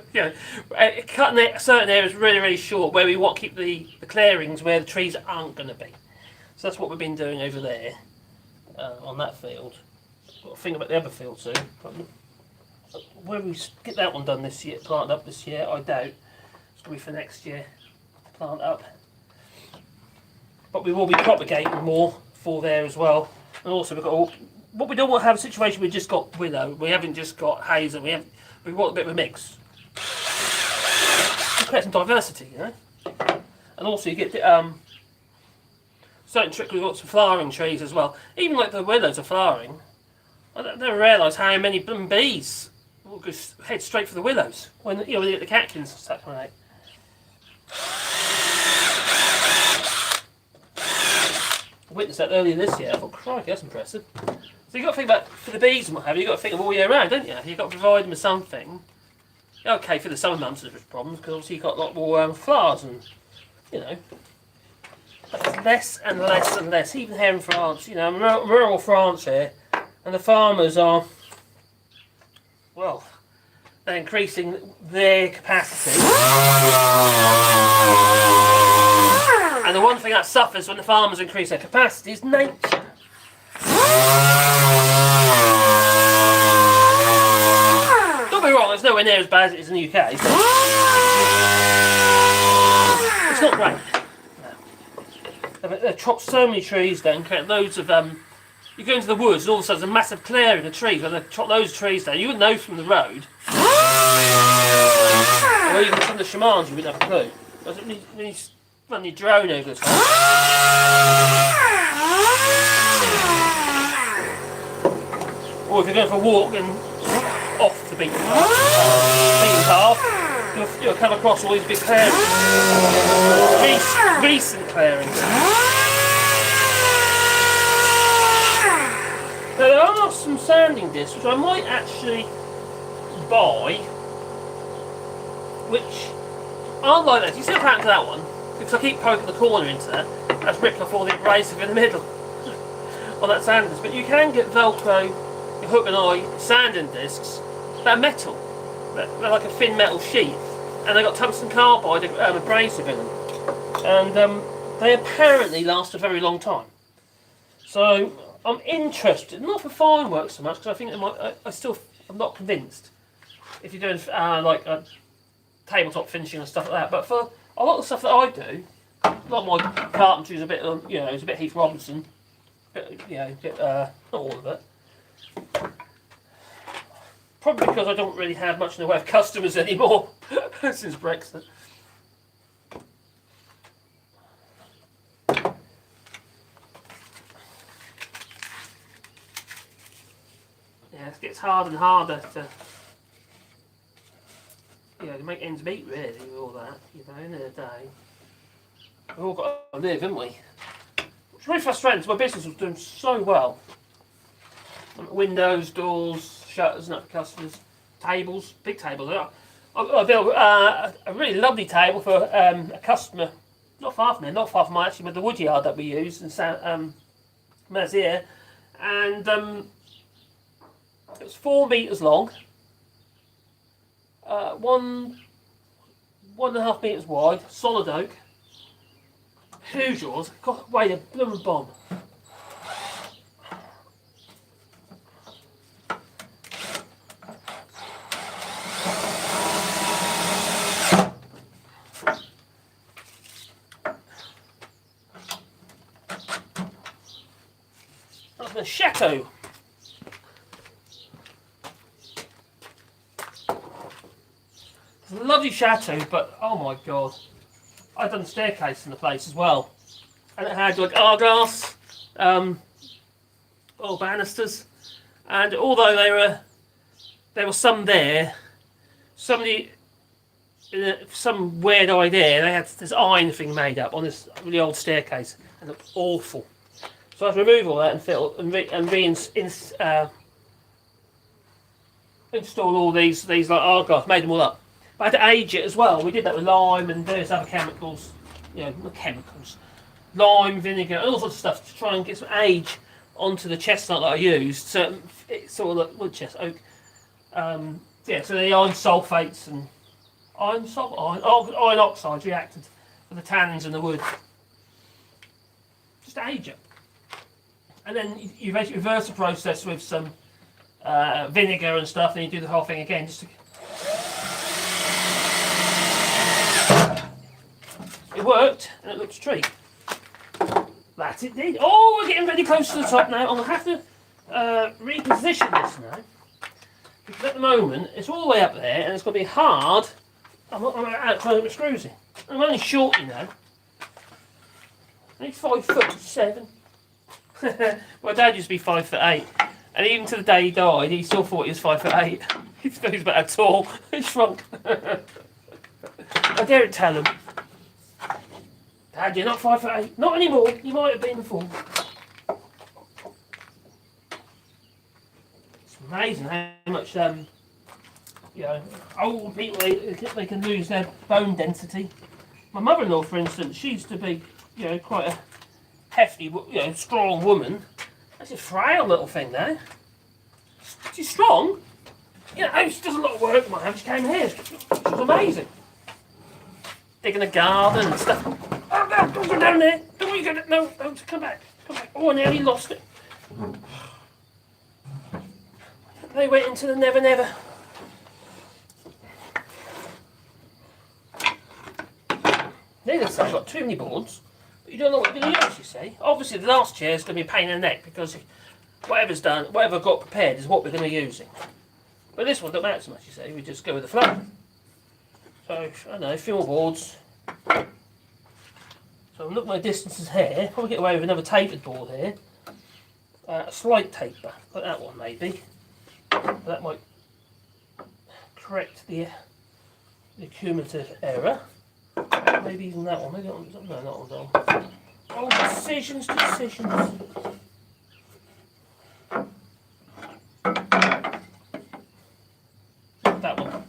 cutting certain areas really short where we want to keep the clearings where the trees aren't going to be. So that's what we've been doing over there, on that field. Got to think about the other field soon. Whether we get that one done this year, planted up this year, I doubt. It's going to be for next year, plant up. But we will be propagating more for there as well. And also we've got what we don't want to have a situation we've just got willow, we haven't just got hazel, we want a bit of a mix. To create some diversity, you know. And also you get certain trick, we've got some flowering trees as well. Even like the willows are flowering. I never realised how many bees will go head straight for the willows when when you get the catkins and stuff like that. I witnessed that earlier this year. I thought, crikey, that's impressive. So you've got to think about, for the bees and what have you, you've got to think of all year round, don't you? You've got to provide them with something. Okay, for the summer months there's problems, because obviously you've got a lot more flowers and, But it's less and less and less, even here in France, rural France here, and the farmers are, well, they're increasing their capacity. And the one thing that suffers when the farmers increase their capacity is nature. Don't be wrong, it's nowhere near as bad as it is in the UK. It's not great. No. They've chopped so many trees down, create loads of you go into the woods and all of a sudden there's a massive clearing of trees where they've chopped loads of trees down. You wouldn't know from the road. Or even from the shamans you wouldn't have a clue. When you run your drone over the top. Or if you're going for a walk and off the beaten path, you'll come across all these big clearings. Recent clearings. Now there are some sanding discs which I might actually buy, which aren't like that. You see what happened to that one? Because I keep poking the corner into that. That's ripped off all the abrasive in the middle on that sanding disc. But you can get Velcro, hook and eye sanding discs. They're metal. They're like a thin metal sheet, and they've got tungsten carbide abrasive in them. And they apparently last a very long time. So I'm interested, not for fireworks so much, because I think it might. I'm not convinced. If you're doing like tabletop finishing and stuff like that, but for a lot of the stuff that I do, a lot of my carpentry is a bit, it's a bit Heath Robinson, not all of it. Probably because I don't really have much in the way of customers anymore since Brexit. Yeah, it gets harder and harder to make ends meet really with all that, in the day. We've all got to live, haven't we? It's really frustrating, my business was doing so well. Windows, doors, shutters, and customers, tables, big tables. I built a really lovely table for a customer, not far from there, not far from actually with the wood yard that we use in Mazier, and it was 4 metres long, 1.5 metres wide, solid oak, huge yours, weighed a blooming bomb. That's the chateau. It's a lovely chateau, but oh my god, I've done a staircase in the place as well, and it had like arglass, oil banisters, And although there was some there, somebody, some weird idea, they had this iron thing made up on this really old staircase, and it looked awful. So I had to remove all that and fill and install all these like, oh gosh, made them all up. But I had to age it as well. We did that with lime and various other chemicals, not chemicals, lime, vinegar, and all sorts of stuff to try and get some age onto the chestnut that I used. So it's sort of like wood chestnut oak. So the iron sulfates and iron oxides reacted with the tannins in the wood. Just to age it. And then you basically reverse the process with some vinegar and stuff, and you do the whole thing again. It worked, and it looked a treat. That it did. Oh, we're getting very close to the top now. I'm going to have to reposition this now. Because at the moment, it's all the way up there, and it's going to be hard. I'm out trying to put screws in. I'm only short, I need 5'7". My dad used to be 5'8", and even to the day he died, he still thought he was 5'8". He's about that tall. He shrunk. I daren't tell him. Dad, you're not 5'8". Not anymore. You might have been before. It's amazing how much old people they can lose their bone density. My mother-in-law, for instance, she used to be quite a hefty, strong woman. That's a frail little thing now. She's strong. She does a lot of work. She came here. She was amazing. Digging a garden and stuff. Oh no, don't go down there. Don't you go. No, don't come back. Come back. Oh, I nearly lost it. They went into the never never. Needless to say, I've got too many boards. You don't know what you're going to use, you see. Obviously, the last chair is going to be a pain in the neck because whatever's done, whatever I've got prepared is what we're going to be using. But this one don't matter so much, you see. We just go with the flow. So, I don't know, a few more boards. So I'm looking at my distances here. Probably get away with another tapered board here. A slight taper, like that one maybe. That might correct the cumulative error. Maybe even that one. Maybe that one. No, that one's on. Oh, decisions. That one.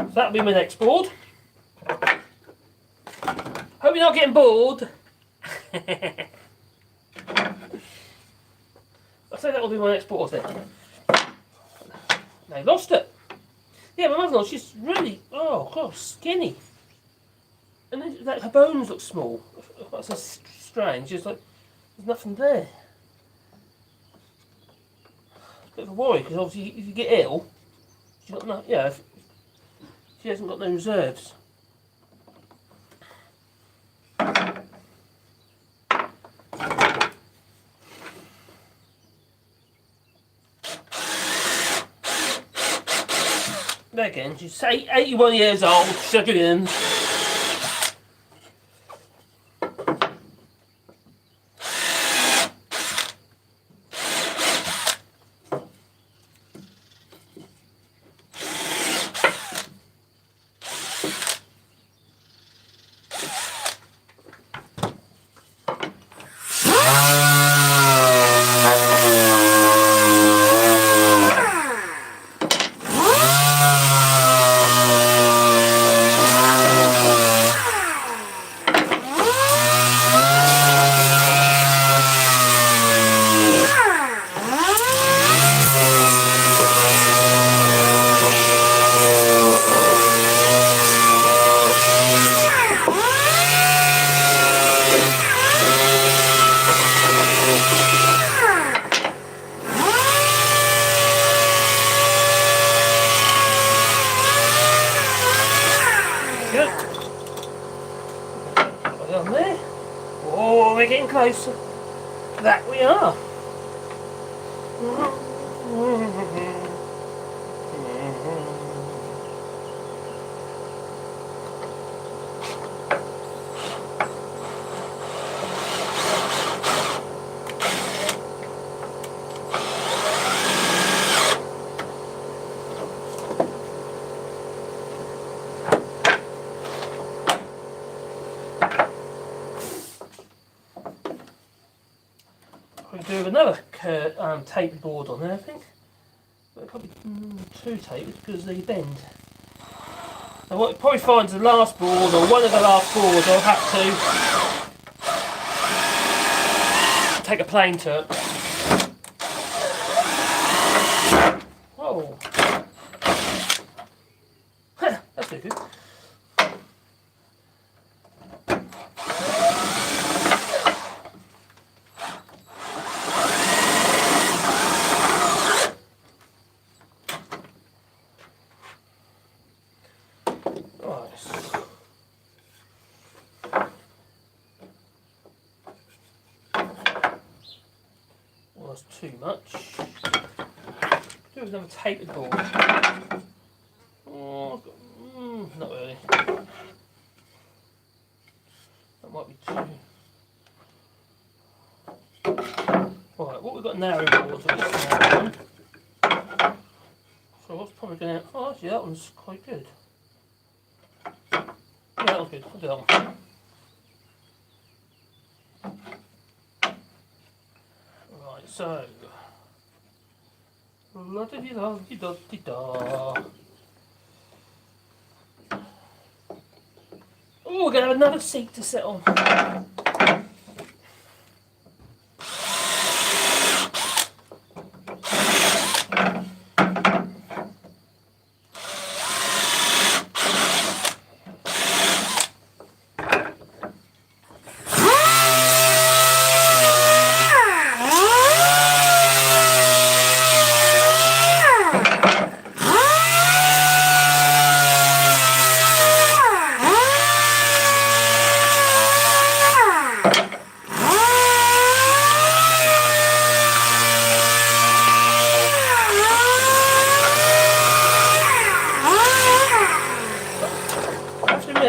So that'll be my next board. Hope you're not getting bored. I say that will be my next board then. They lost it. Yeah, my mother-in-law, she's really, skinny. And then, her bones look small. That's so strange. It's like there's nothing there. It's a bit of a worry because obviously if you get ill, she's got no, she hasn't got no reserves. There again, she's 81 years old, struggling. We're getting closer. That we are. do another tapered board on there, I think. But probably 2 tapered because they bend. And what you probably find is the last board, or one of the last boards, I'll have to take a plane to it. Oh. That's pretty good. That's too much. Do another tapered board. Oh, not really. That might be too. Right, what we've got narrow boards. So what's probably going to? Oh, actually, that one's quite good. Yeah, that one's good. I'll do that one. So, la-di-da-di-da-di-da. Oh, we're going to have another seat to sit on.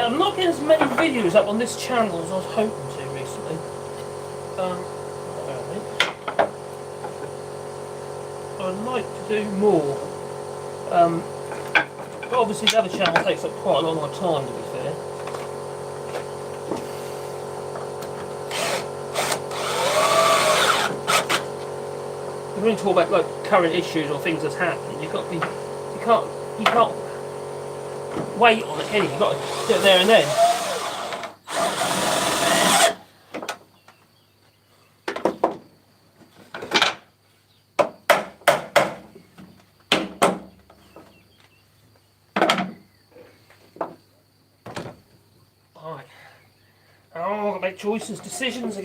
I'm not getting as many videos up on this channel as I was hoping to recently. I'd like to do more. But obviously the other channel takes up quite a lot more time, to be fair. When we talk about like current issues or things that's happening, you can't wait on it, can you? You've got to do it there and then. Alright. Oh, I've got to make choices, decisions.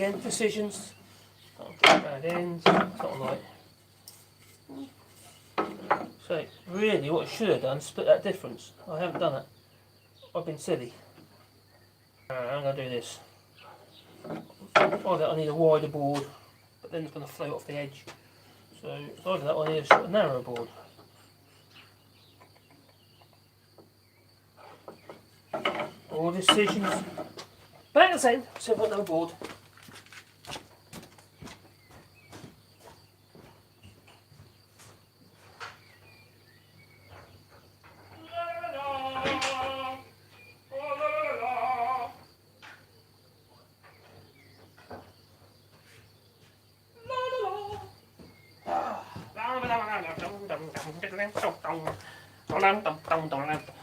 Bad ends, something like. So, really, what I should have done is split that difference. I haven't done it. I've been silly. I'm going to do this. Either I need a wider board, but then it's going to float off the edge. So, either that or I need a sort of narrow board. All decisions. Back the same, so I've got another board.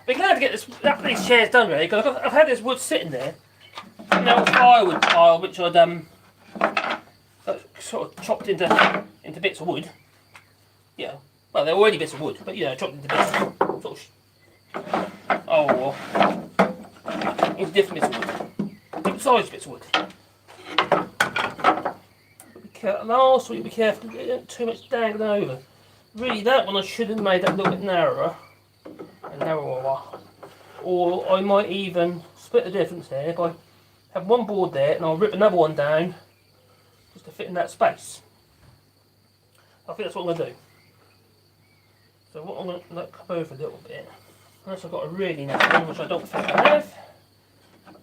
We're glad to get these chairs done, really, because I've had this wood sitting there. You know, a firewood pile which I'd sort of chopped into bits of wood. Yeah, well, they're already bits of wood, but you know, chopped into bits. Into different bits of wood, different size bits of wood. And also, be careful, you don't too much dangling over. Really, that one I should have made that a little bit narrower. Or I might even split the difference there if I have one board there and I'll rip another one down just to fit in that space. I think that's what I'm going to do. So what I'm going to let come over a little bit, unless I've got a really narrow one, which I don't think I have,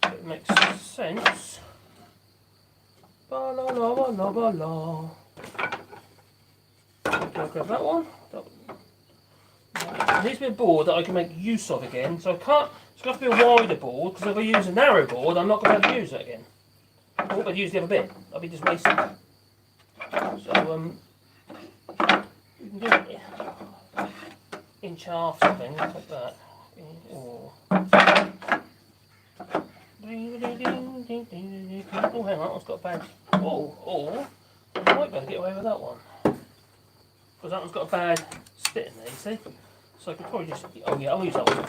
if it makes sense. Ba la la ba la ba la. I'll grab that one. It needs to be a board that I can make use of again, so I can't. It's going to have to be a wider board, because if I use a narrow board, I'm not going to be able to use it again. I won't be able to use the other bit. I'll be just wasting it. So So you can do it inch half something like that. Oh, oh hang on, I've got a bad. Oh, I might be able to get away with that one. Because that one's got a bad spit in there, you see? So I could probably just, oh yeah, I'll use that one.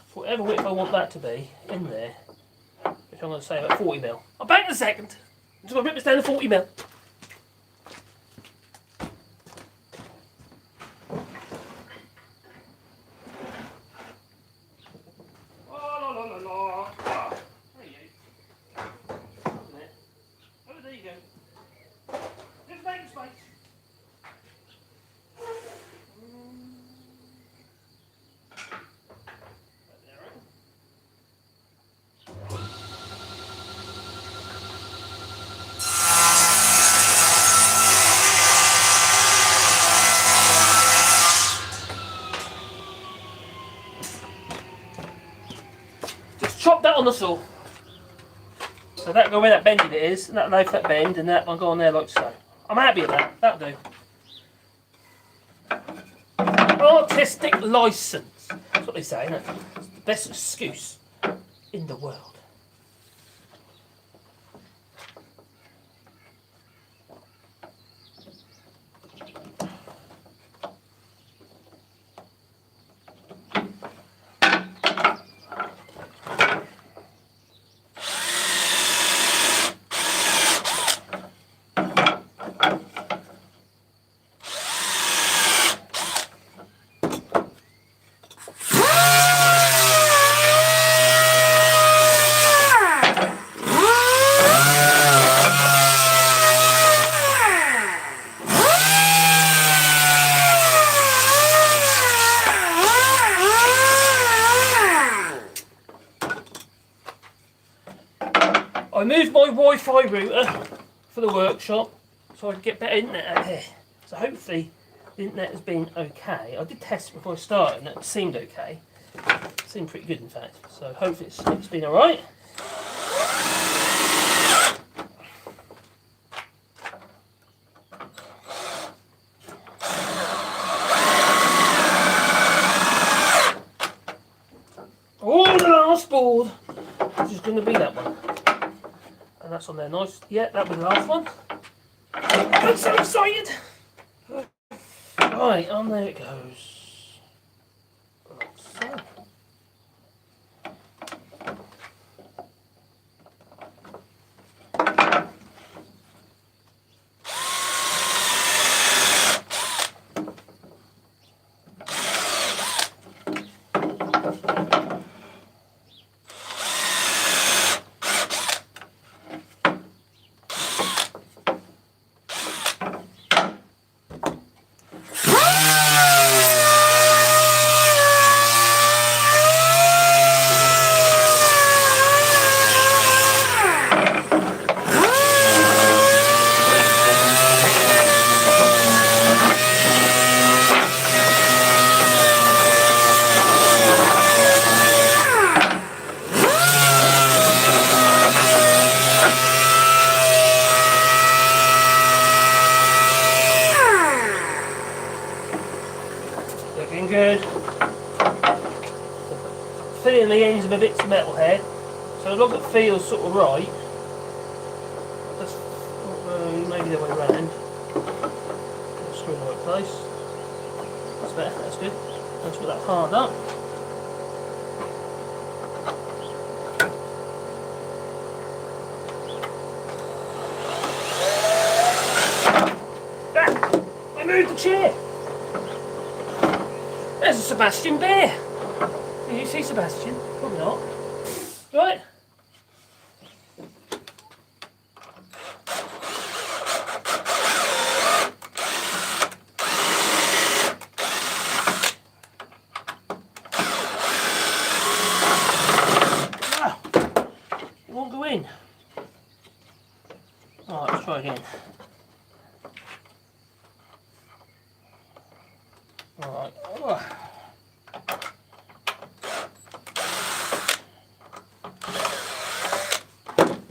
For whatever width I want that to be in there, which I'm going to say about 40mm. I'm back in a second. I'm just going to rip this down to 40mm. Chop that on the saw. So that'll go where that bend it is, and that'll lay for that bend, and that will go on there like so. I'm happy with that. That'll do. Artistic license. That's what they say, isn't it? It's the best excuse in the world. I moved my Wi-Fi router for the workshop so I could get better internet out here. So hopefully the internet has been okay. I did test it before I started and it seemed okay. It seemed pretty good in fact. So hopefully it's been alright. Oh, the last board, which is going to be that one. And that's on there nice. Yeah, that was the last one. I'm so excited! Right, on there it goes. Like so. Looking good. Filling the ends of a bits of metal head, so as long as it feels sort of right. That's maybe the way around. Screw in the right place. That's better. That's good. Let's put that hard up. Ah! I moved the chair. There's a Sebastian bear. Did you see Sebastian? Probably not. Right. Ah, it won't go in. Alright, let's try again. Alright.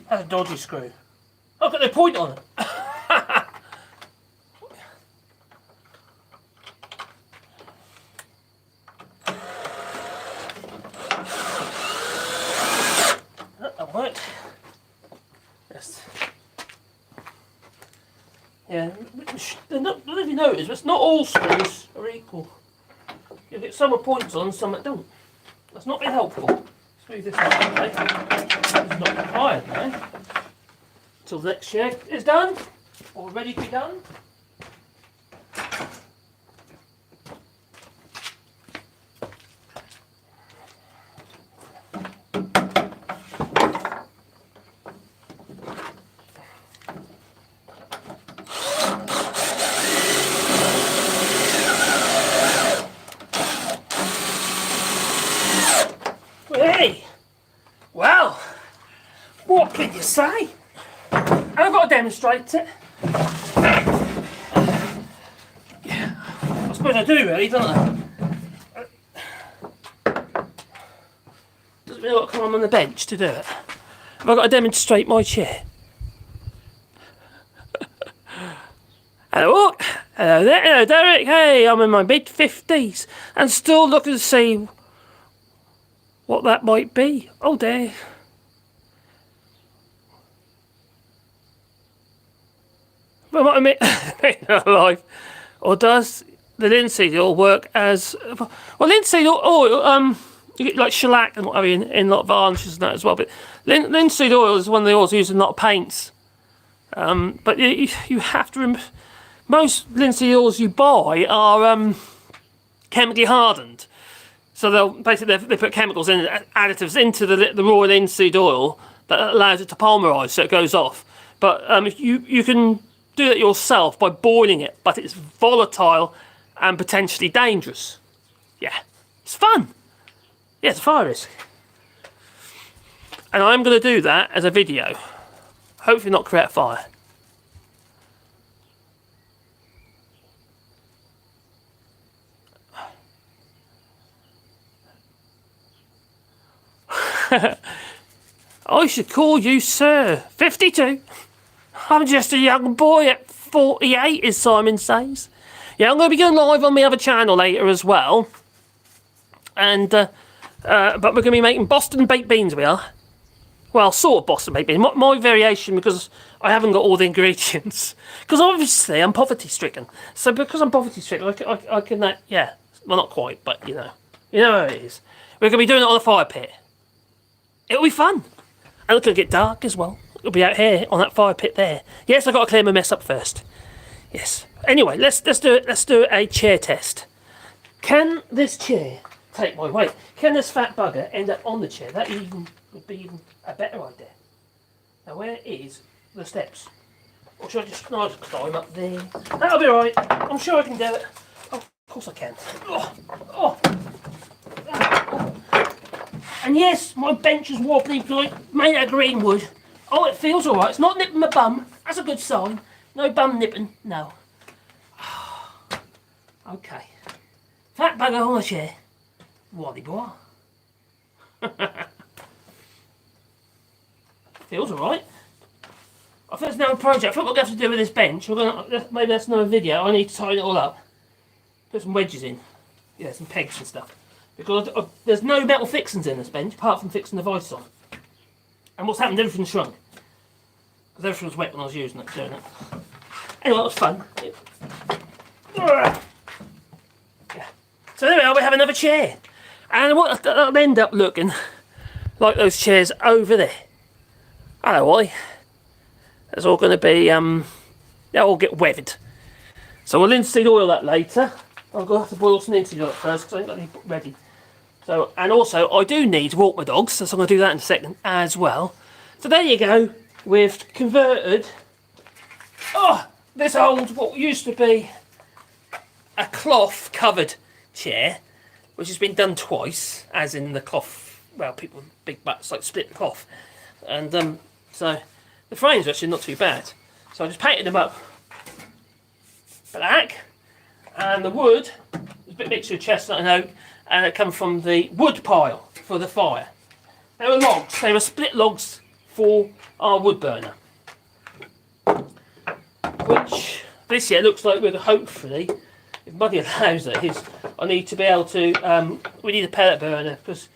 That's a dodgy screw. I've got no point on it. you notice, it's not all screws are equal. You get some with points on, some that don't. That's not been helpful. Smooth this out, okay? It's not iron now. Until the next chair is done, or ready to be done. Hey! Well, what can you say? I've got to demonstrate it. Yeah, I suppose I do really, don't I? Doesn't mean I've got to come on the bench to do it. Have I got to demonstrate my chair? Hello, hello there, hello Derek. Hey, I'm in my mid-50s and still looking to see what that might be. Oh dear. Well, what I mean, alive. Or does the linseed oil work as well? Linseed oil, you get like shellac and what have you in a lot of varnishes and that as well. But linseed oil is one of the oils used in a lot of paints. But you have to most linseed oils you buy are chemically hardened. So they'll basically they put chemicals in, additives into the raw linseed oil that allows it to polymerise, so it goes off. But if you can do it yourself by boiling it, but it's volatile and potentially dangerous. Yeah, it's fun. Yeah, it's a fire risk. And I'm going to do that as a video. Hopefully not create a fire. I should call you Sir 52. I'm just a young boy at 48, as Simon says. Yeah, I'm going to be going live on my other channel later as well. And, but we're going to be making Boston baked beans, we are. Well, sort of Boston baked beans. My variation, because I haven't got all the ingredients. Because obviously I'm poverty stricken. So because I'm poverty stricken, I can, yeah. Well, not quite, but you know how it is. We're going to be doing it on a fire pit. It'll be fun. And it'll get dark as well. It'll be out here on that fire pit there. Yes, I've got to clear my mess up first. Yes. Anyway, let's do it. Let's do a chair test. Can this chair take my weight? Can this fat bugger end up on the chair? That would be even a better idea. Now, where is the steps? Or should I just climb up there? That'll be right. I'm sure I can do it. Oh, of course I can. Oh. And yes, my bench is wobbly, like made out of green wood. Oh, it feels alright. It's not nipping my bum. That's a good sign. No bum nipping. No. Okay. Fat bugger on the chair. Wally boy. Feels alright. I think it's now a project. I think what we have to do with this bench, maybe that's another video. I need to tighten it all up. Put some wedges in. Yeah, some pegs and stuff. Because there's no metal fixings in this bench, apart from fixing the vice on. And what's happened, everything shrunk. Because everything was wet when I was using it, doing it. Anyway, it was fun. Yeah. So there we are, we have another chair. And what that'll end up looking like those chairs over there. I know why. It's all going to be, they'll all get weathered. So we'll linseed oil that later. I'm going to have to boil some linseed oil first because I ain't got any ready. So, and also, I do need to walk my dogs, so I'm going to do that in a second as well. So there you go. We've converted this old, what used to be a cloth-covered chair, which has been done twice, as in the cloth, well, people with big butts like split the cloth. And so the frames are actually not too bad. So I just painted them up black, and the wood is a bit mixture of chestnut and oak, and it comes from the wood pile for the fire. They were logs, they were split logs for our wood burner. Which this year looks like we're going to hopefully, if money allows it, I need to be able to, we need a pellet burner, because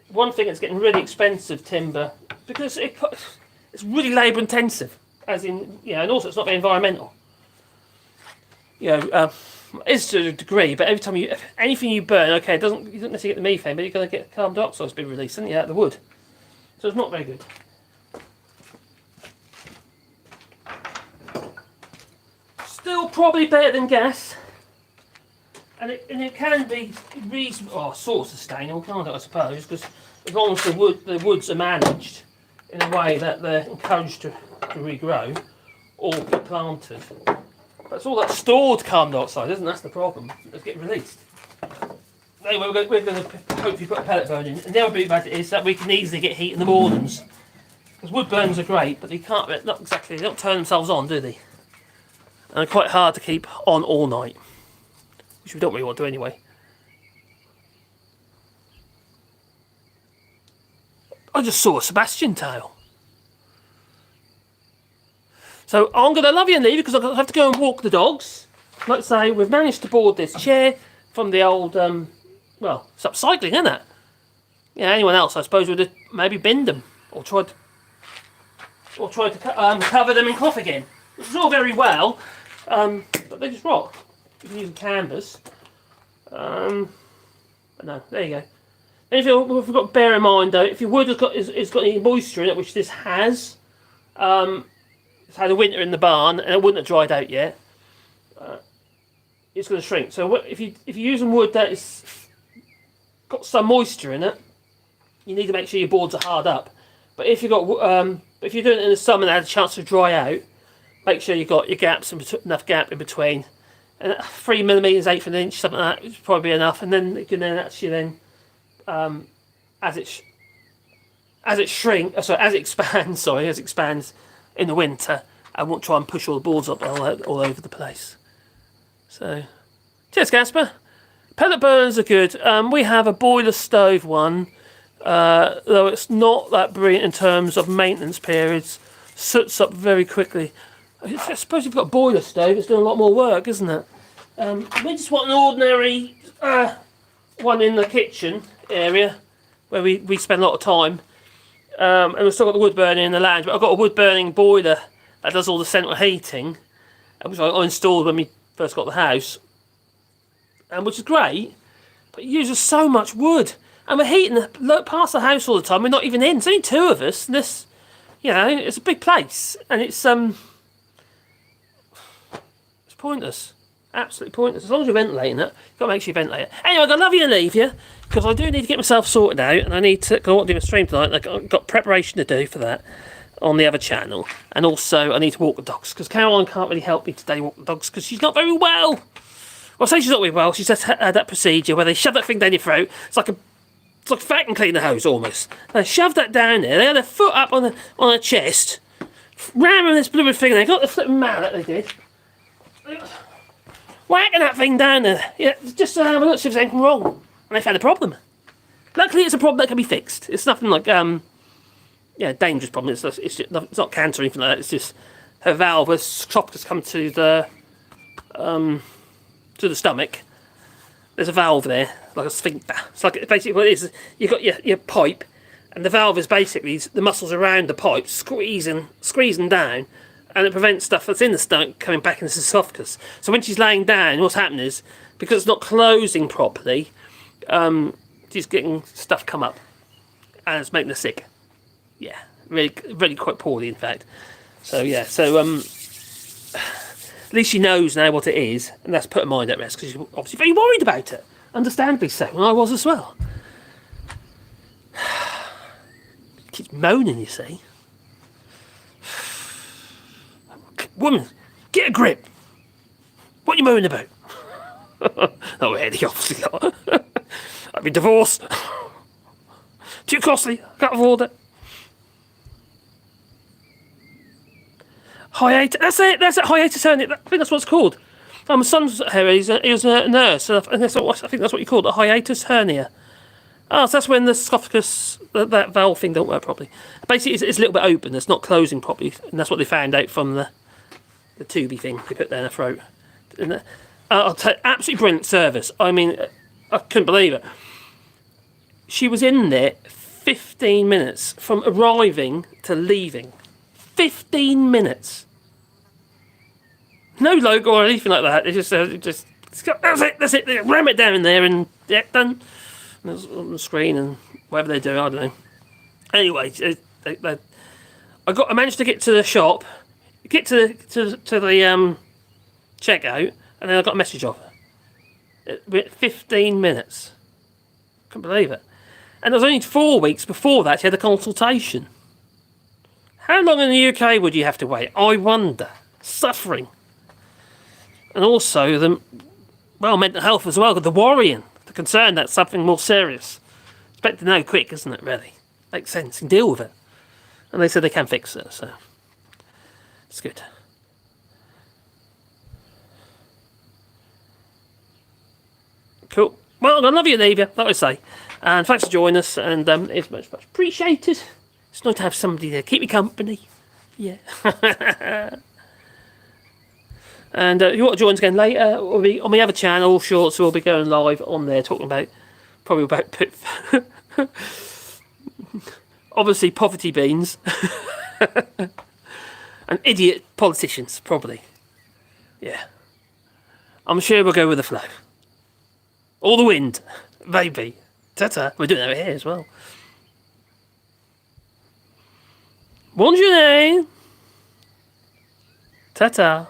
one thing that's getting really expensive, timber, because it's really labour intensive, as in, and also it's not very environmental. you know, is to a degree, but every time anything you burn, okay, you don't necessarily get the methane, but you're going to get carbon dioxide being released, isn't you, out of the wood. So it's not very good. Still probably better than gas, and it can be reasonable, or sort of sustainable, can't it, I suppose, because as long as the woods are managed in a way that they're encouraged to regrow or be planted. But it's all that stored carbon dioxide, isn't it? That's the problem. It's getting released. Anyway, we're going to hopefully put a pellet burn in. And the other bit about it is that we can easily get heat in the mornings. Because wood burns are great, but they don't turn themselves on, do they? And they're quite hard to keep on all night. Which we don't really want to do anyway. I just saw a Sebastian tail. So I'm going to love you and leave you because I have to go and walk the dogs. Like I say, we've managed to board this chair from the old, well, it's upcycling, isn't it? Yeah, anyone else, I suppose, would have maybe binned them or tried to cover them in cloth again. Which is all very well, but they just rot. You can use canvas. But no, there you go. Anything we've got to bear in mind though, if your wood has got any moisture in it, which this has, it's had a winter in the barn and it wouldn't have dried out yet, it's going to shrink. So if you're using wood that is got some moisture in it, you need to make sure your boards are hard up. But if you've got if you're doing it in the summer and had a chance to dry out, make sure you've got your gaps enough gap in between. And 3 millimeters, 1/8 of an inch, something like that is probably enough. And then you can actually as it expands in the winter, I won't try and push all the boards up all over the place. So, cheers, Casper. Pellet burners are good. We have a boiler stove one, though it's not that brilliant in terms of maintenance periods. Soots up very quickly. I suppose you've got a boiler stove, it's doing a lot more work, isn't it? We just want an ordinary one in the kitchen area where we spend a lot of time. And we've still got the wood burning in the lounge, but I've got a wood burning boiler that does all the central heating, which I installed when we first got the house, which is great, but it uses so much wood. And we're heating past the house all the time, we're not even in. There's only 2 of us, and this, you know, it's a big place, and it's pointless. Absolutely pointless. As long as you're ventilating it, you've got to make sure you ventilate it. Anyway, I've got to love you and leave you, because I do need to get myself sorted out, and I need to go on to do a stream tonight. I've got preparation to do for that on the other channel, and also I need to walk the dogs, because Caroline can't really help me today walk the dogs, because she's not very well. Well, I say she's not very well, she's just had that procedure where they shove that thing down your throat. It's like a vacuum cleaner hose, almost. They shoved that down there, they had their foot up on her chest, ramming this blooming thing, they got the flipping mallet, they did. Whacking that thing down there, yeah, just to have a look, see if there's anything wrong. And they found a problem. Luckily, it's a problem that can be fixed. It's nothing like, dangerous problem. It's not cancer or anything like that. It's just her valve, her esophagus come to the stomach. There's a valve there, like a sphincter. It's like basically what it is. You've got your pipe, and the valve is basically the muscles around the pipe squeezing down. And it prevents stuff that's in the stomach coming back into the esophagus. So when she's laying down, what's happening is, because it's not closing properly, she's getting stuff come up. And it's making her sick. Yeah, really, really quite poorly, in fact. So, yeah, at least she knows now what it is, and that's put her mind at rest, because she's obviously very worried about it. Understandably so, and I was as well. Keeps moaning, you see. Woman, get a grip. What are you moaning about? Oh, Eddie, obviously not. I've been divorced. Too costly. I can't afford it. Hiatus. That's it. That's it. Hiatus hernia. I think that's what it's called. My son's here. He was a nurse. I think that's what you call it. A hiatus hernia. Oh, so that's when the esophagus, that valve thing don't work properly. Basically, it's a little bit open. It's not closing properly, and that's what they found out from the tubey thing they put down her throat. I'll tell you, absolutely brilliant service. I mean, I couldn't believe it. She was in there 15 minutes from arriving to leaving. 15 minutes. No logo or anything like that. It's just that's it. They ram it down in there and yeah, done. And it's on the screen and whatever they do, I don't know. Anyway, I managed to get to the shop, get to the checkout, and then I got a message off her. It 15 minutes. Can't believe it. And it was only 4 weeks before that she had a consultation. How long in the UK would you have to wait? I wonder. Suffering. And also the mental health as well, the worrying, the concern that something more serious. Expect to know quick, isn't it, really? Makes sense. You can deal with it. And they said they can fix it, so it's good. Cool. Well, I love you, Navia, like I say. And thanks for joining us, and it's much, much appreciated. It's nice to have somebody to keep me company. Yeah. And if you want to join us again later, we'll be on my other channel, Shorts, we'll be going live on there, talking about, obviously poverty beans. And idiot politicians, probably. Yeah. I'm sure we'll go with the flow. Or the wind, maybe. Ta-ta. We're doing that over here as well. Bonjour. Ta-ta.